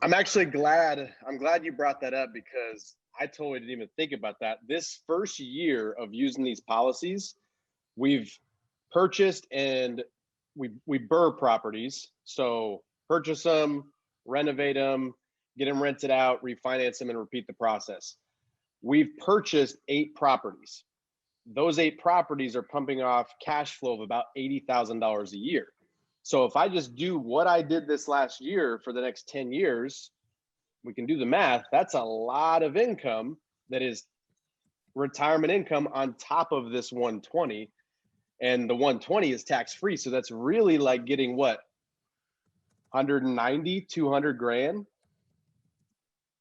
I'm actually glad. I'm glad you brought that up, because I totally didn't even think about that. This first year of using these policies, we've purchased and we burr properties. So purchase them, renovate them, get them rented out, refinance them, and repeat the process. We've purchased 8 properties. Those 8 properties are pumping off cash flow of about $80,000 a year. So if I just do what I did this last year for the next 10 years, we can do the math. That's a lot of income that is retirement income on top of this 120. And the 120 is tax free. So that's really like getting what? 190, 200 grand.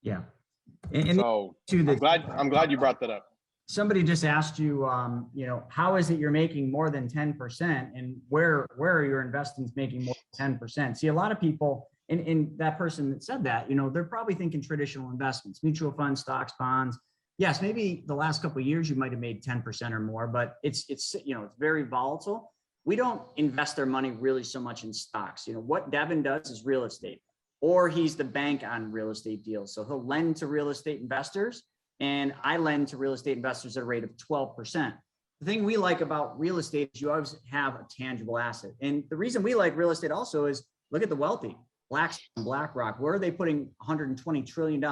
Yeah. And so I'm glad you brought that up. Somebody just asked you, how is it you're making more than 10%, and where are your investments making more than 10%? See, a lot of people, and that person that said that, they're probably thinking traditional investments, mutual funds, stocks, bonds. Yes, maybe the last couple of years you might have made 10% or more, but it's very volatile. We don't invest our money really so much in stocks. What Devin does is real estate, or he's the bank on real estate deals. So he'll lend to real estate investors, and I lend to real estate investors at a rate of 12%. The thing we like about real estate is you always have a tangible asset. And the reason we like real estate also is look at the wealthy, Blackstone, BlackRock. Where are they putting $120 trillion?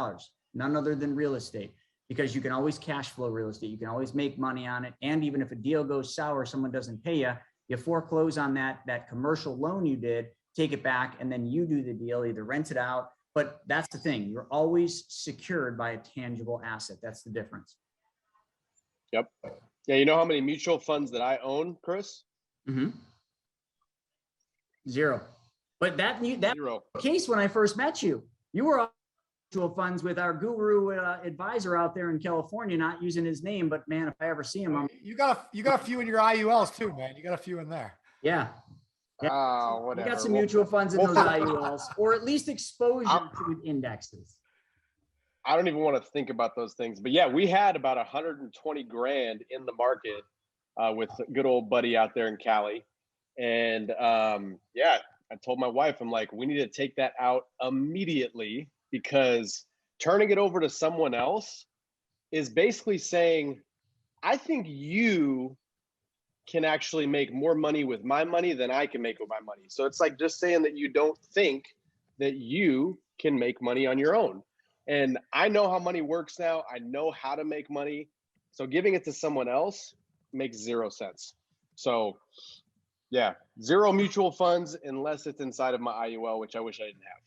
None other than real estate, because you can always cash flow real estate. You can always make money on it. And even if a deal goes sour, someone doesn't pay you, you foreclose on that commercial loan you did, take it back, and then you do the deal, either rent it out. But that's the thing. You're always secured by a tangible asset. That's the difference. Yep. Yeah. You know how many mutual funds that I own, Chris? Mm-hmm. 0. But that 0. case when I first met you, you were on mutual funds with our guru advisor out there in California, not using his name, but man, if I ever see him, you got a few in your IULs too, man. You got a few in there. Yeah. Whatever. You got some mutual funds in those IULs, or at least exposure to indexes. I don't even want to think about those things, but yeah, we had about 120 grand in the market with a good old buddy out there in Cali. And I told my wife, I'm like, we need to take that out immediately, because turning it over to someone else is basically saying, I think you can actually make more money with my money than I can make with my money. So it's like just saying that you don't think that you can make money on your own. And I know how money works now. I know how to make money. So giving it to someone else makes 0 sense. So yeah, 0 mutual funds unless it's inside of my IUL, which I wish I didn't have.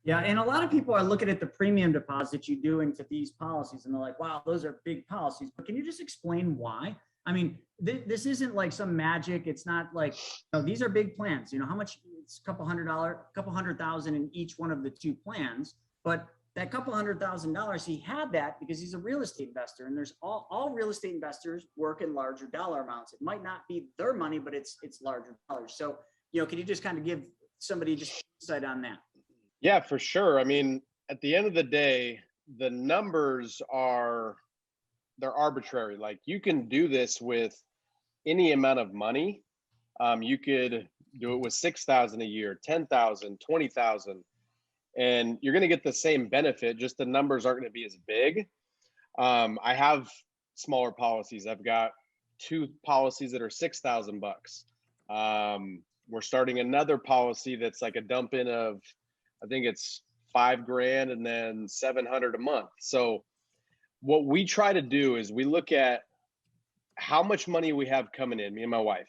Yeah, and a lot of people are looking at the premium deposit you do into these policies, and they're like, wow, those are big policies. But can you just explain why? I mean, this isn't like some magic. It's not like, these are big plans. How much? It's a couple $100,000 in each one of the 2 plans. But that couple $100,000, he had that because he's a real estate investor, and there's all real estate investors work in larger dollar amounts. It might not be their money, but it's larger dollars. So, can you just kind of give somebody just insight on that? Yeah, for sure. I mean, at the end of the day, the numbers they're arbitrary. Like, you can do this with any amount of money. You could do it with 6,000 a year, 10,000, 20,000, and you're going to get the same benefit. Just the numbers aren't going to be as big. I have smaller policies. I've got 2 policies that are $6,000. We're starting another policy that's like a dump in of, I think it's $5,000 and then $700 a month. So what we try to do is we look at how much money we have coming in, me and my wife,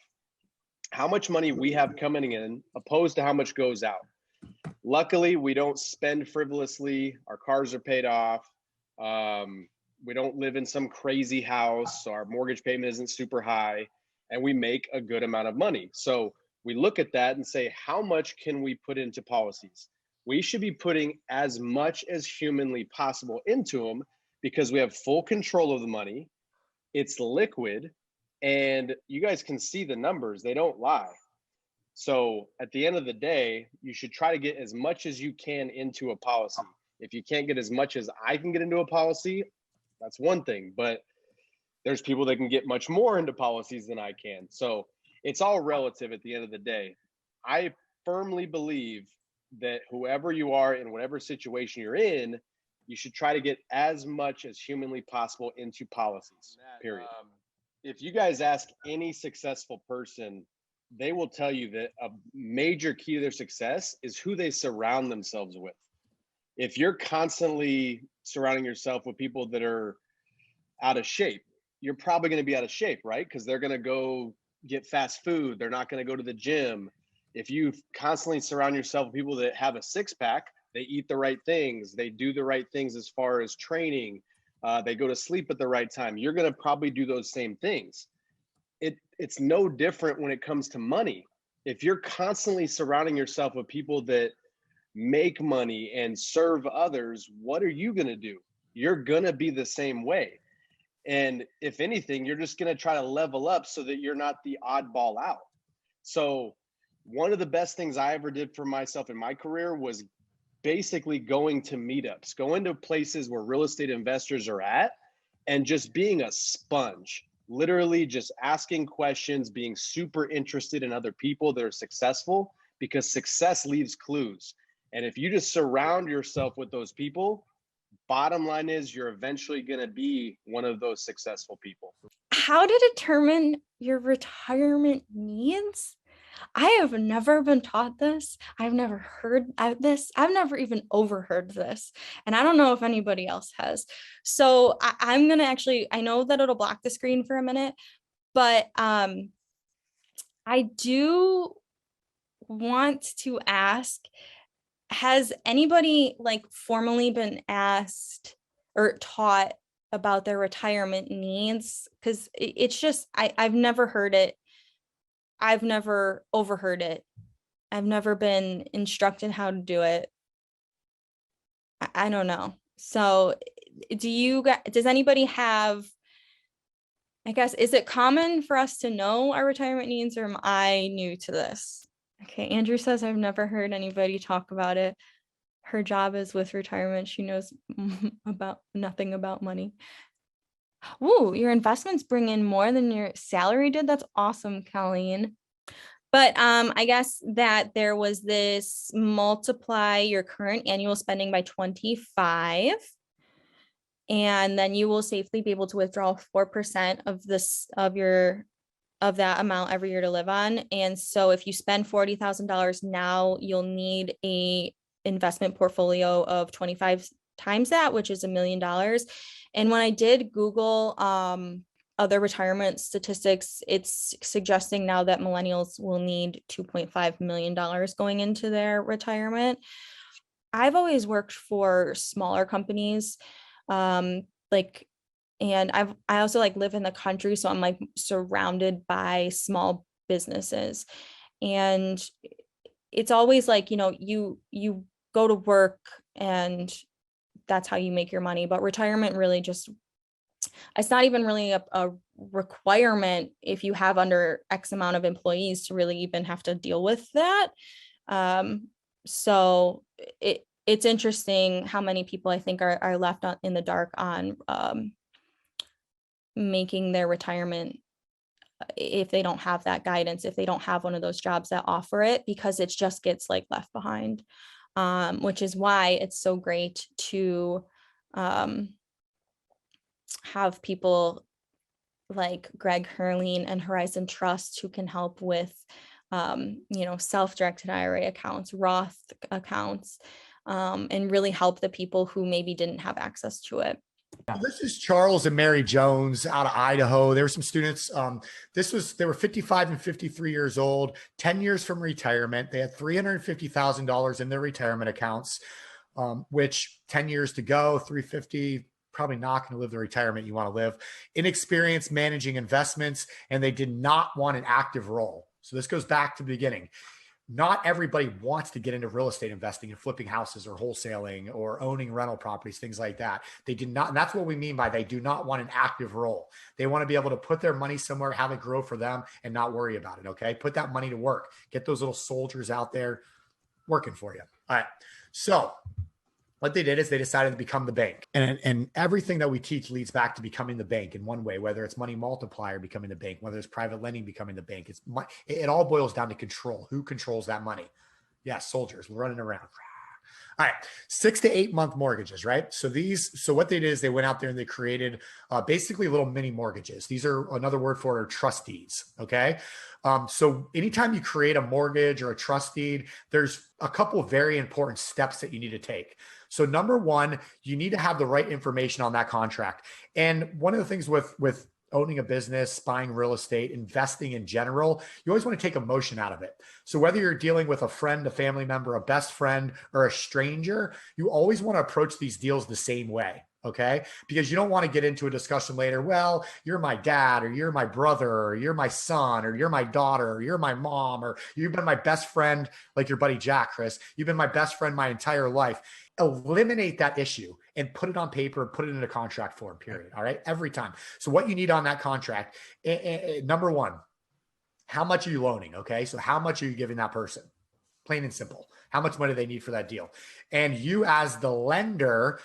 how much money we have coming in opposed to how much goes out. Luckily, we don't spend frivolously. Our cars are paid off. We don't live in some crazy house. Our mortgage payment isn't super high, and we make a good amount of money. So we look at that and say, how much can we put into policies? We should be putting as much as humanly possible into them because we have full control of the money. It's liquid, and you guys can see the numbers. They don't lie. So at the end of the day, you should try to get as much as you can into a policy. If you can't get as much as I can get into a policy, that's one thing, but there's people that can get much more into policies than I can. So it's all relative at the end of the day. I firmly believe that whoever you are in whatever situation you're in, you should try to get as much as humanly possible into policies, period. If you guys ask any successful person, they will tell you that a major key to their success is who they surround themselves with. If you're constantly surrounding yourself with people that are out of shape, you're probably going to be out of shape, right? Because they're going to go get fast food. They're not going to go to the gym. If you constantly surround yourself with people that have a six pack, they eat the right things, they do the right things as far as training, they go to sleep at the right time, you're going to probably do those same things. It's no different when it comes to money. If you're constantly surrounding yourself with people that make money and serve others, what are you going to do? You're going to be the same way. And if anything, you're just going to try to level up so that you're not the oddball out. So one of the best things I ever did for myself in my career was basically going to meetups, going to places where real estate investors are at, and just being a sponge, literally just asking questions, being super interested in other people that are successful, because success leaves clues. And if you just surround yourself with those people, bottom line is you're eventually going to be one of those successful people. How to determine your retirement needs? I have never been taught this. I've never heard this. I've never even overheard this. And I don't know if anybody else has. So I'm going to actually, I know that it'll block the screen for a minute, but I do want to ask, has anybody like formally been asked or taught about their retirement needs? Because it's just, I've never heard it. I've never overheard it. I've never been instructed how to do it. I don't know. So does anybody have, I guess, is it common for us to know our retirement needs, or am I new to this? Okay, Andrew says, I've never heard anybody talk about it. Her job is with retirement. She knows about nothing about money. Ooh, your investments bring in more than your salary did. That's awesome, Colleen. But I guess that there was this multiply your current annual spending by 25. And then you will safely be able to withdraw 4% of that amount every year to live on. And so if you spend $40,000 now, you'll need a investment portfolio of 25 times that, which is $1 million. And when I did Google other retirement statistics, it's suggesting now that millennials will need $2.5 million going into their retirement. I've always worked for smaller companies, and I also like live in the country, so I'm like surrounded by small businesses, and it's always like, you go to work and that's how you make your money. But retirement really just, it's not even really a requirement if you have under X amount of employees to really even have to deal with that. So it's interesting how many people I think are left in the dark on making their retirement if they don't have that guidance, if they don't have one of those jobs that offer it, because it just gets like left behind, which is why it's so great to have people like Greg Herling and Horizon Trust who can help with, self-directed IRA accounts, Roth accounts, and really help the people who maybe didn't have access to it. This is Charles and Mary Jones out of Idaho. There were some students. They were 55 and 53 years old, 10 years from retirement. They had $350,000 in their retirement accounts, which 10 years to go, 350, probably not going to live the retirement you want to live. Inexperience managing investments, and they did not want an active role. So this goes back to the beginning. Not everybody wants to get into real estate investing and flipping houses or wholesaling or owning rental properties, things like that. They did not, and that's what we mean by they do not want an active role. They want to be able to put their money somewhere, have it grow for them, and not worry about it. Okay. Put that money to work. Get those little soldiers out there working for you. All right. So what they did is they decided to become the bank, and everything that we teach leads back to becoming the bank in one way, whether it's money multiplier becoming the bank, whether it's private lending becoming the bank. It all boils down to control. Who controls that money? Yeah, soldiers running around. All right, 6 to 8 month mortgages, right? So what they did is they went out there and they created basically little mini mortgages. These are another word for it are trust deeds. Okay. So anytime you create a mortgage or a trust deed, there's a couple of very important steps that you need to take. So number one, you need to have the right information on that contract. And one of the things with owning a business, buying real estate, investing in general, you always want to take emotion out of it. So whether you're dealing with a friend, a family member, a best friend, or a stranger, you always want to approach these deals the same way. Okay. Because you don't want to get into a discussion later. Well, you're my dad, or you're my brother, or you're my son, or you're my daughter, or you're my mom, or you've been my best friend, like your buddy Jack, Chris. You've been my best friend my entire life. Eliminate that issue and put it on paper, put it in a contract form, period. All right. Every time. So what you need on that contract, number one, how much are you loaning? Okay. So how much are you giving that person? Plain and simple. How much money they need for that deal? And you as the lender,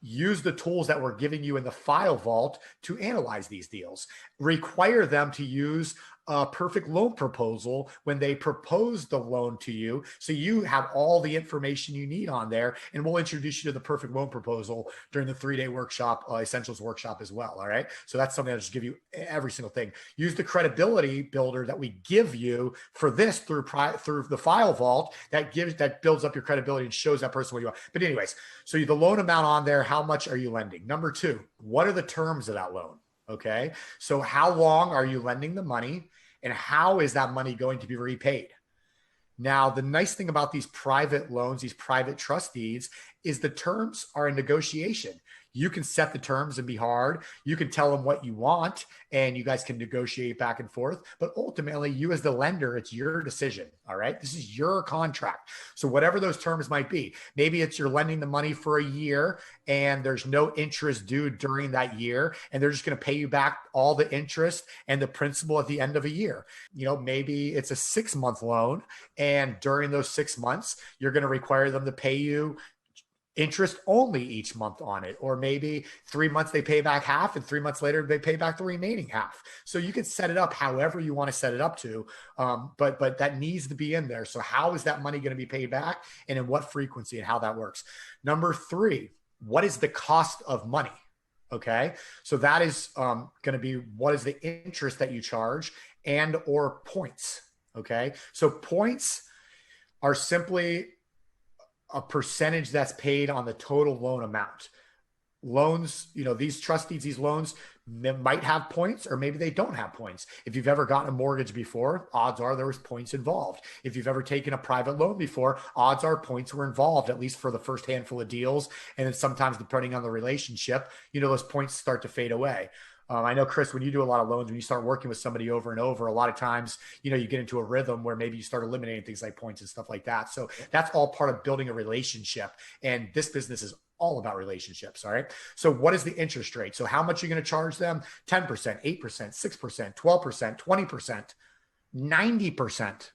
use the tools that we're giving you in the file vault to analyze these deals. Require them to use a perfect loan proposal when they propose the loan to you. So you have all the information you need on there, and we'll introduce you to the perfect loan proposal during the 3-day workshop, essentials workshop as well. All right. So that's something I'll just give you every single thing. Use the credibility builder that we give you for this through the file vault that builds up your credibility and shows that person what you want. But anyways, so the loan amount on there, how much are you lending? Number two, what are the terms of that loan? Okay. So how long are you lending the money, and how is that money going to be repaid? Now, the nice thing about these private loans, these private trust deeds, is the terms are in negotiation. You can set the terms and be hard. You can tell them what you want, and you guys can negotiate back and forth. But ultimately, you as the lender, it's your decision. All right. This is your contract. So whatever those terms might be, maybe it's you're lending the money for a year and there's no interest due during that year, and they're just going to pay you back all the interest and the principal at the end of a year. Maybe it's a 6-month loan, and during those 6 months, you're going to require them to pay you interest only each month on it. Or maybe 3 months they pay back half, and 3 months later they pay back the remaining half. So you can set it up however you want to set it up to, but that needs to be in there. So how is that money going to be paid back, and in what frequency, and how that works? Number three, what is the cost of money? Okay. So that is going to be, what is the interest that you charge, and or points. Okay. So points are simply a percentage that's paid on the total loan amount. Loans, these trust deeds, these loans might have points, or maybe they don't have points. If you've ever gotten a mortgage before, odds are there was points involved. If you've ever taken a private loan before, odds are points were involved, at least for the first handful of deals. And then sometimes, depending on the relationship, those points start to fade away. I know, Chris, when you do a lot of loans, when you start working with somebody over and over, a lot of times, you get into a rhythm where maybe you start eliminating things like points and stuff like that. So that's all part of building a relationship. And this business is all about relationships. All right. So what is the interest rate? So how much are you going to charge them? 10%, 8%, 6%, 12%, 20%, 90%.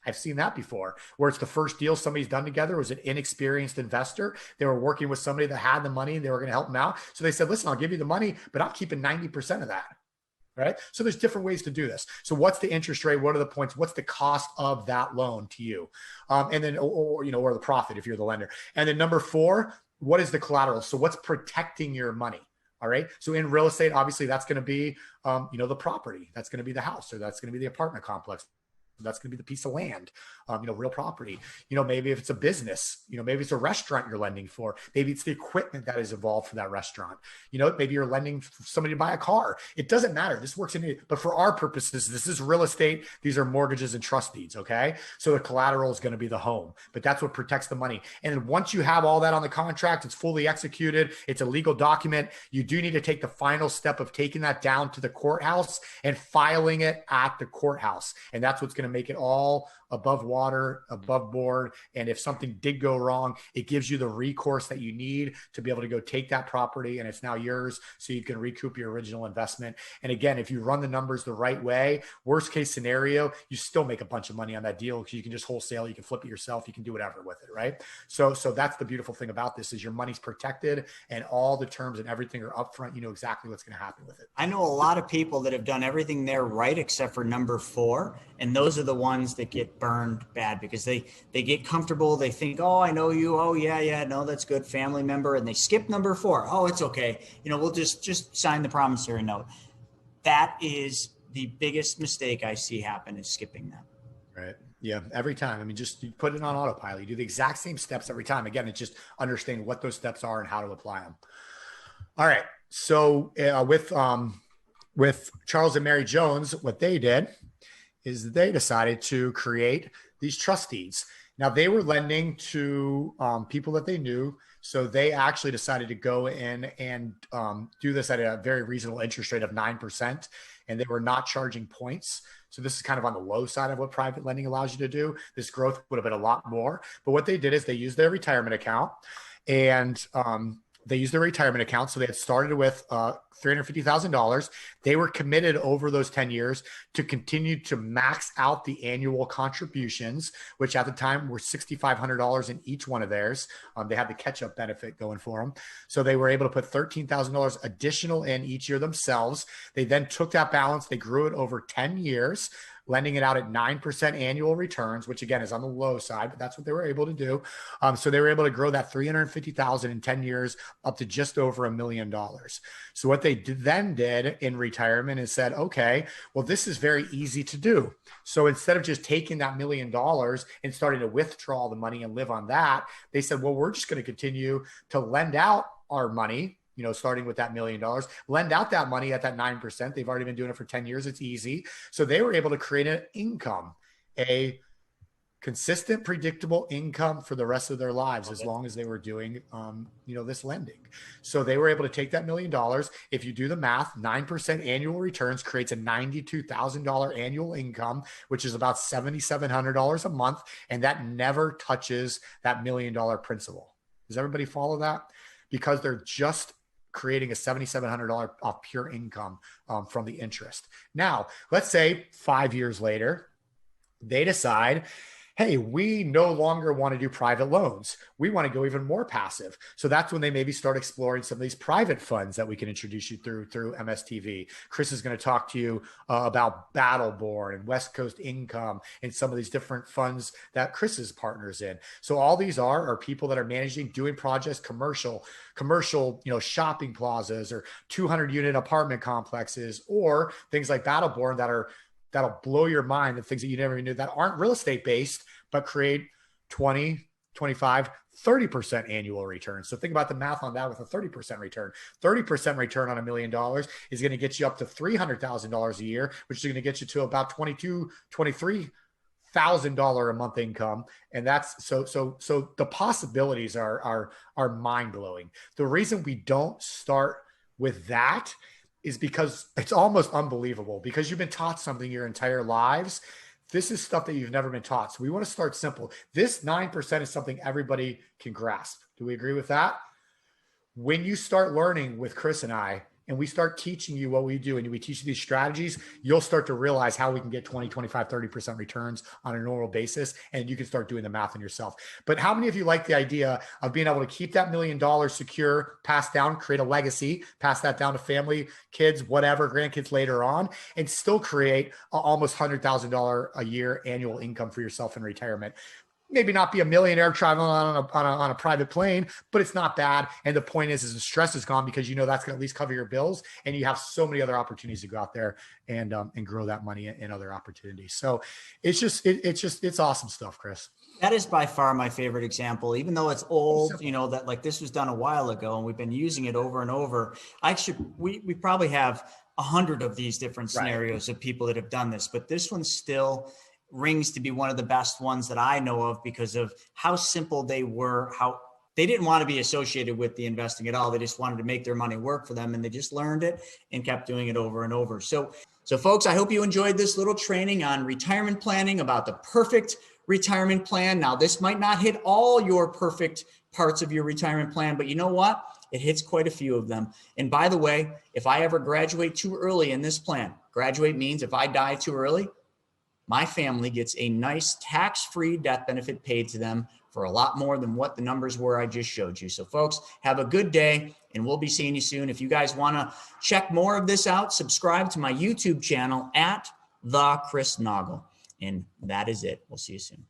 I've seen that before, where it's the first deal somebody's done together. It was an inexperienced investor. They were working with somebody that had the money, and they were going to help them out. So they said, listen, I'll give you the money, but I'm keeping 90% of that. Right. So there's different ways to do this. So what's the interest rate? What are the points? What's the cost of that loan to you? And then, or the profit if you're the lender. And then number four, what is the collateral? So what's protecting your money? All right. So in real estate, obviously that's going to be, the property. That's going to be the house, or that's going to be the apartment complex, That's going to be the piece of land, real property. Maybe if it's a business, maybe it's a restaurant you're lending for. Maybe it's the equipment that is involved for that restaurant. Maybe you're lending for somebody to buy a car. It doesn't matter. This works but for our purposes, this is real estate. These are mortgages and trust deeds. Okay. So the collateral is going to be the home, but that's what protects the money. And then once you have all that on the contract, it's fully executed. It's a legal document. You do need to take the final step of taking that down to the courthouse and filing it at the courthouse. And that's what's going to make it all above water, above board. And if something did go wrong, it gives you the recourse that you need to be able to go take that property and it's now yours so you can recoup your original investment. And again, if you run the numbers the right way, worst case scenario, you still make a bunch of money on that deal because you can just wholesale, you can flip it yourself, you can do whatever with it, right? So that's the beautiful thing about this is your money's protected and all the terms and everything are upfront. You know exactly what's going to happen with it. I know a lot of people that have done everything there right except for number 4, and those are the ones that get burned bad because they get comfortable. They think, oh, I know you. Oh, yeah, no, that's good. Family member. And they skip number 4. Oh, it's okay. We'll just sign the promissory note. That is the biggest mistake I see happen is skipping that. Right. Yeah. Every time. I mean, just you put it on autopilot. You do the exact same steps every time. Again, it's just understanding what those steps are and how to apply them. All right. So with Charles and Mary Jones, what they did is they decided to create these trust deeds. Now they were lending to people that they knew. So they actually decided to go in and do this at a very reasonable interest rate of 9%. And they were not charging points. So this is kind of on the low side of what private lending allows you to do. This growth would have been a lot more. But what they did is they used their retirement account and so they had started with $350,000. They were committed over those 10 years to continue to max out the annual contributions, which at the time were $6,500 in each one of theirs. They had the catch-up benefit going for them. So they were able to put $13,000 additional in each year themselves. They then took that balance, they grew it over 10 years, lending it out at 9% annual returns, which again is on the low side, but that's what they were able to do. So they were able to grow that $350,000 in 10 years up to just over $1 million. So what they then did in retirement is said, okay, well, this is very easy to do. So instead of just taking that $1 million and starting to withdraw the money and live on that, they said, well, we're just going to continue to lend out our money, starting with that $1 million, lend out that money at that 9%. They've already been doing it for 10 years. It's easy. So they were able to create an income, a consistent, predictable income for the rest of their lives, as long as they were doing, this lending. So they were able to take that $1 million. If you do the math, 9% annual returns creates a $92,000 annual income, which is about $7,700 a month. And that never touches that $1 million principal. Does everybody follow that? Because they're just creating a $7,700 of pure income from the interest. Now, let's say 5 years later, they decide, hey, we no longer want to do private loans. We want to go even more passive. So that's when they maybe start exploring some of these private funds that we can introduce you through MSTV. Chris is going to talk to you about Battleborn and West Coast Income and some of these different funds that Chris is partners in. So all these are people that are managing, doing projects, commercial, shopping plazas or 200 unit apartment complexes, or things like Battleborn that'll blow your mind, the things that you never knew that aren't real estate based, but create 20, 25, 30% annual return. So think about the math on that with a 30% return. 30% return on $1 million is going to get you up to $300,000 a year, which is going to get you to about $23,000 a month income. And that's so the possibilities are mind blowing. The reason we don't start with that is because it's almost unbelievable, because you've been taught something your entire lives. This is stuff that you've never been taught. So we want to start simple. This 9% is something everybody can grasp. Do we agree with that? When you start learning with Chris and I, and we start teaching you what we do, and we teach you these strategies, you'll start to realize how we can get 20, 25, 30% returns on a normal basis. And you can start doing the math on yourself. But how many of you like the idea of being able to keep that $1 million secure, pass down, create a legacy, pass that down to family, kids, whatever, grandkids later on, and still create almost $100,000 a year annual income for yourself in retirement? maybe not be a millionaire traveling on a private plane, but it's not bad. And the point is the stress is gone because you know that's going to at least cover your bills, and you have so many other opportunities to go out there and grow that money in other opportunities. So it's awesome stuff, Chris. That is by far my favorite example, even though it's old, you know, that like this was done a while ago and we've been using it over and over. We probably have 100 of these different scenarios of people that have done this, but this one still rings to be one of the best ones that I know of because of how simple they were, how they didn't want to be associated with the investing at all. They just wanted to make their money work for them, and they just learned it and kept doing it over and over. So folks, I hope you enjoyed this little training on retirement planning, about the perfect retirement plan. Now, this might not hit all your perfect parts of your retirement plan, but you know what? It hits quite a few of them. And by the way, if I ever graduate too early in this plan, graduate means if I die too early, my family gets a nice tax-free death benefit paid to them for a lot more than what the numbers were I just showed you. So folks, have a good day, and we'll be seeing you soon. If you guys want to check more of this out, subscribe to my YouTube channel at The Chris Naugle. And that is it. We'll see you soon.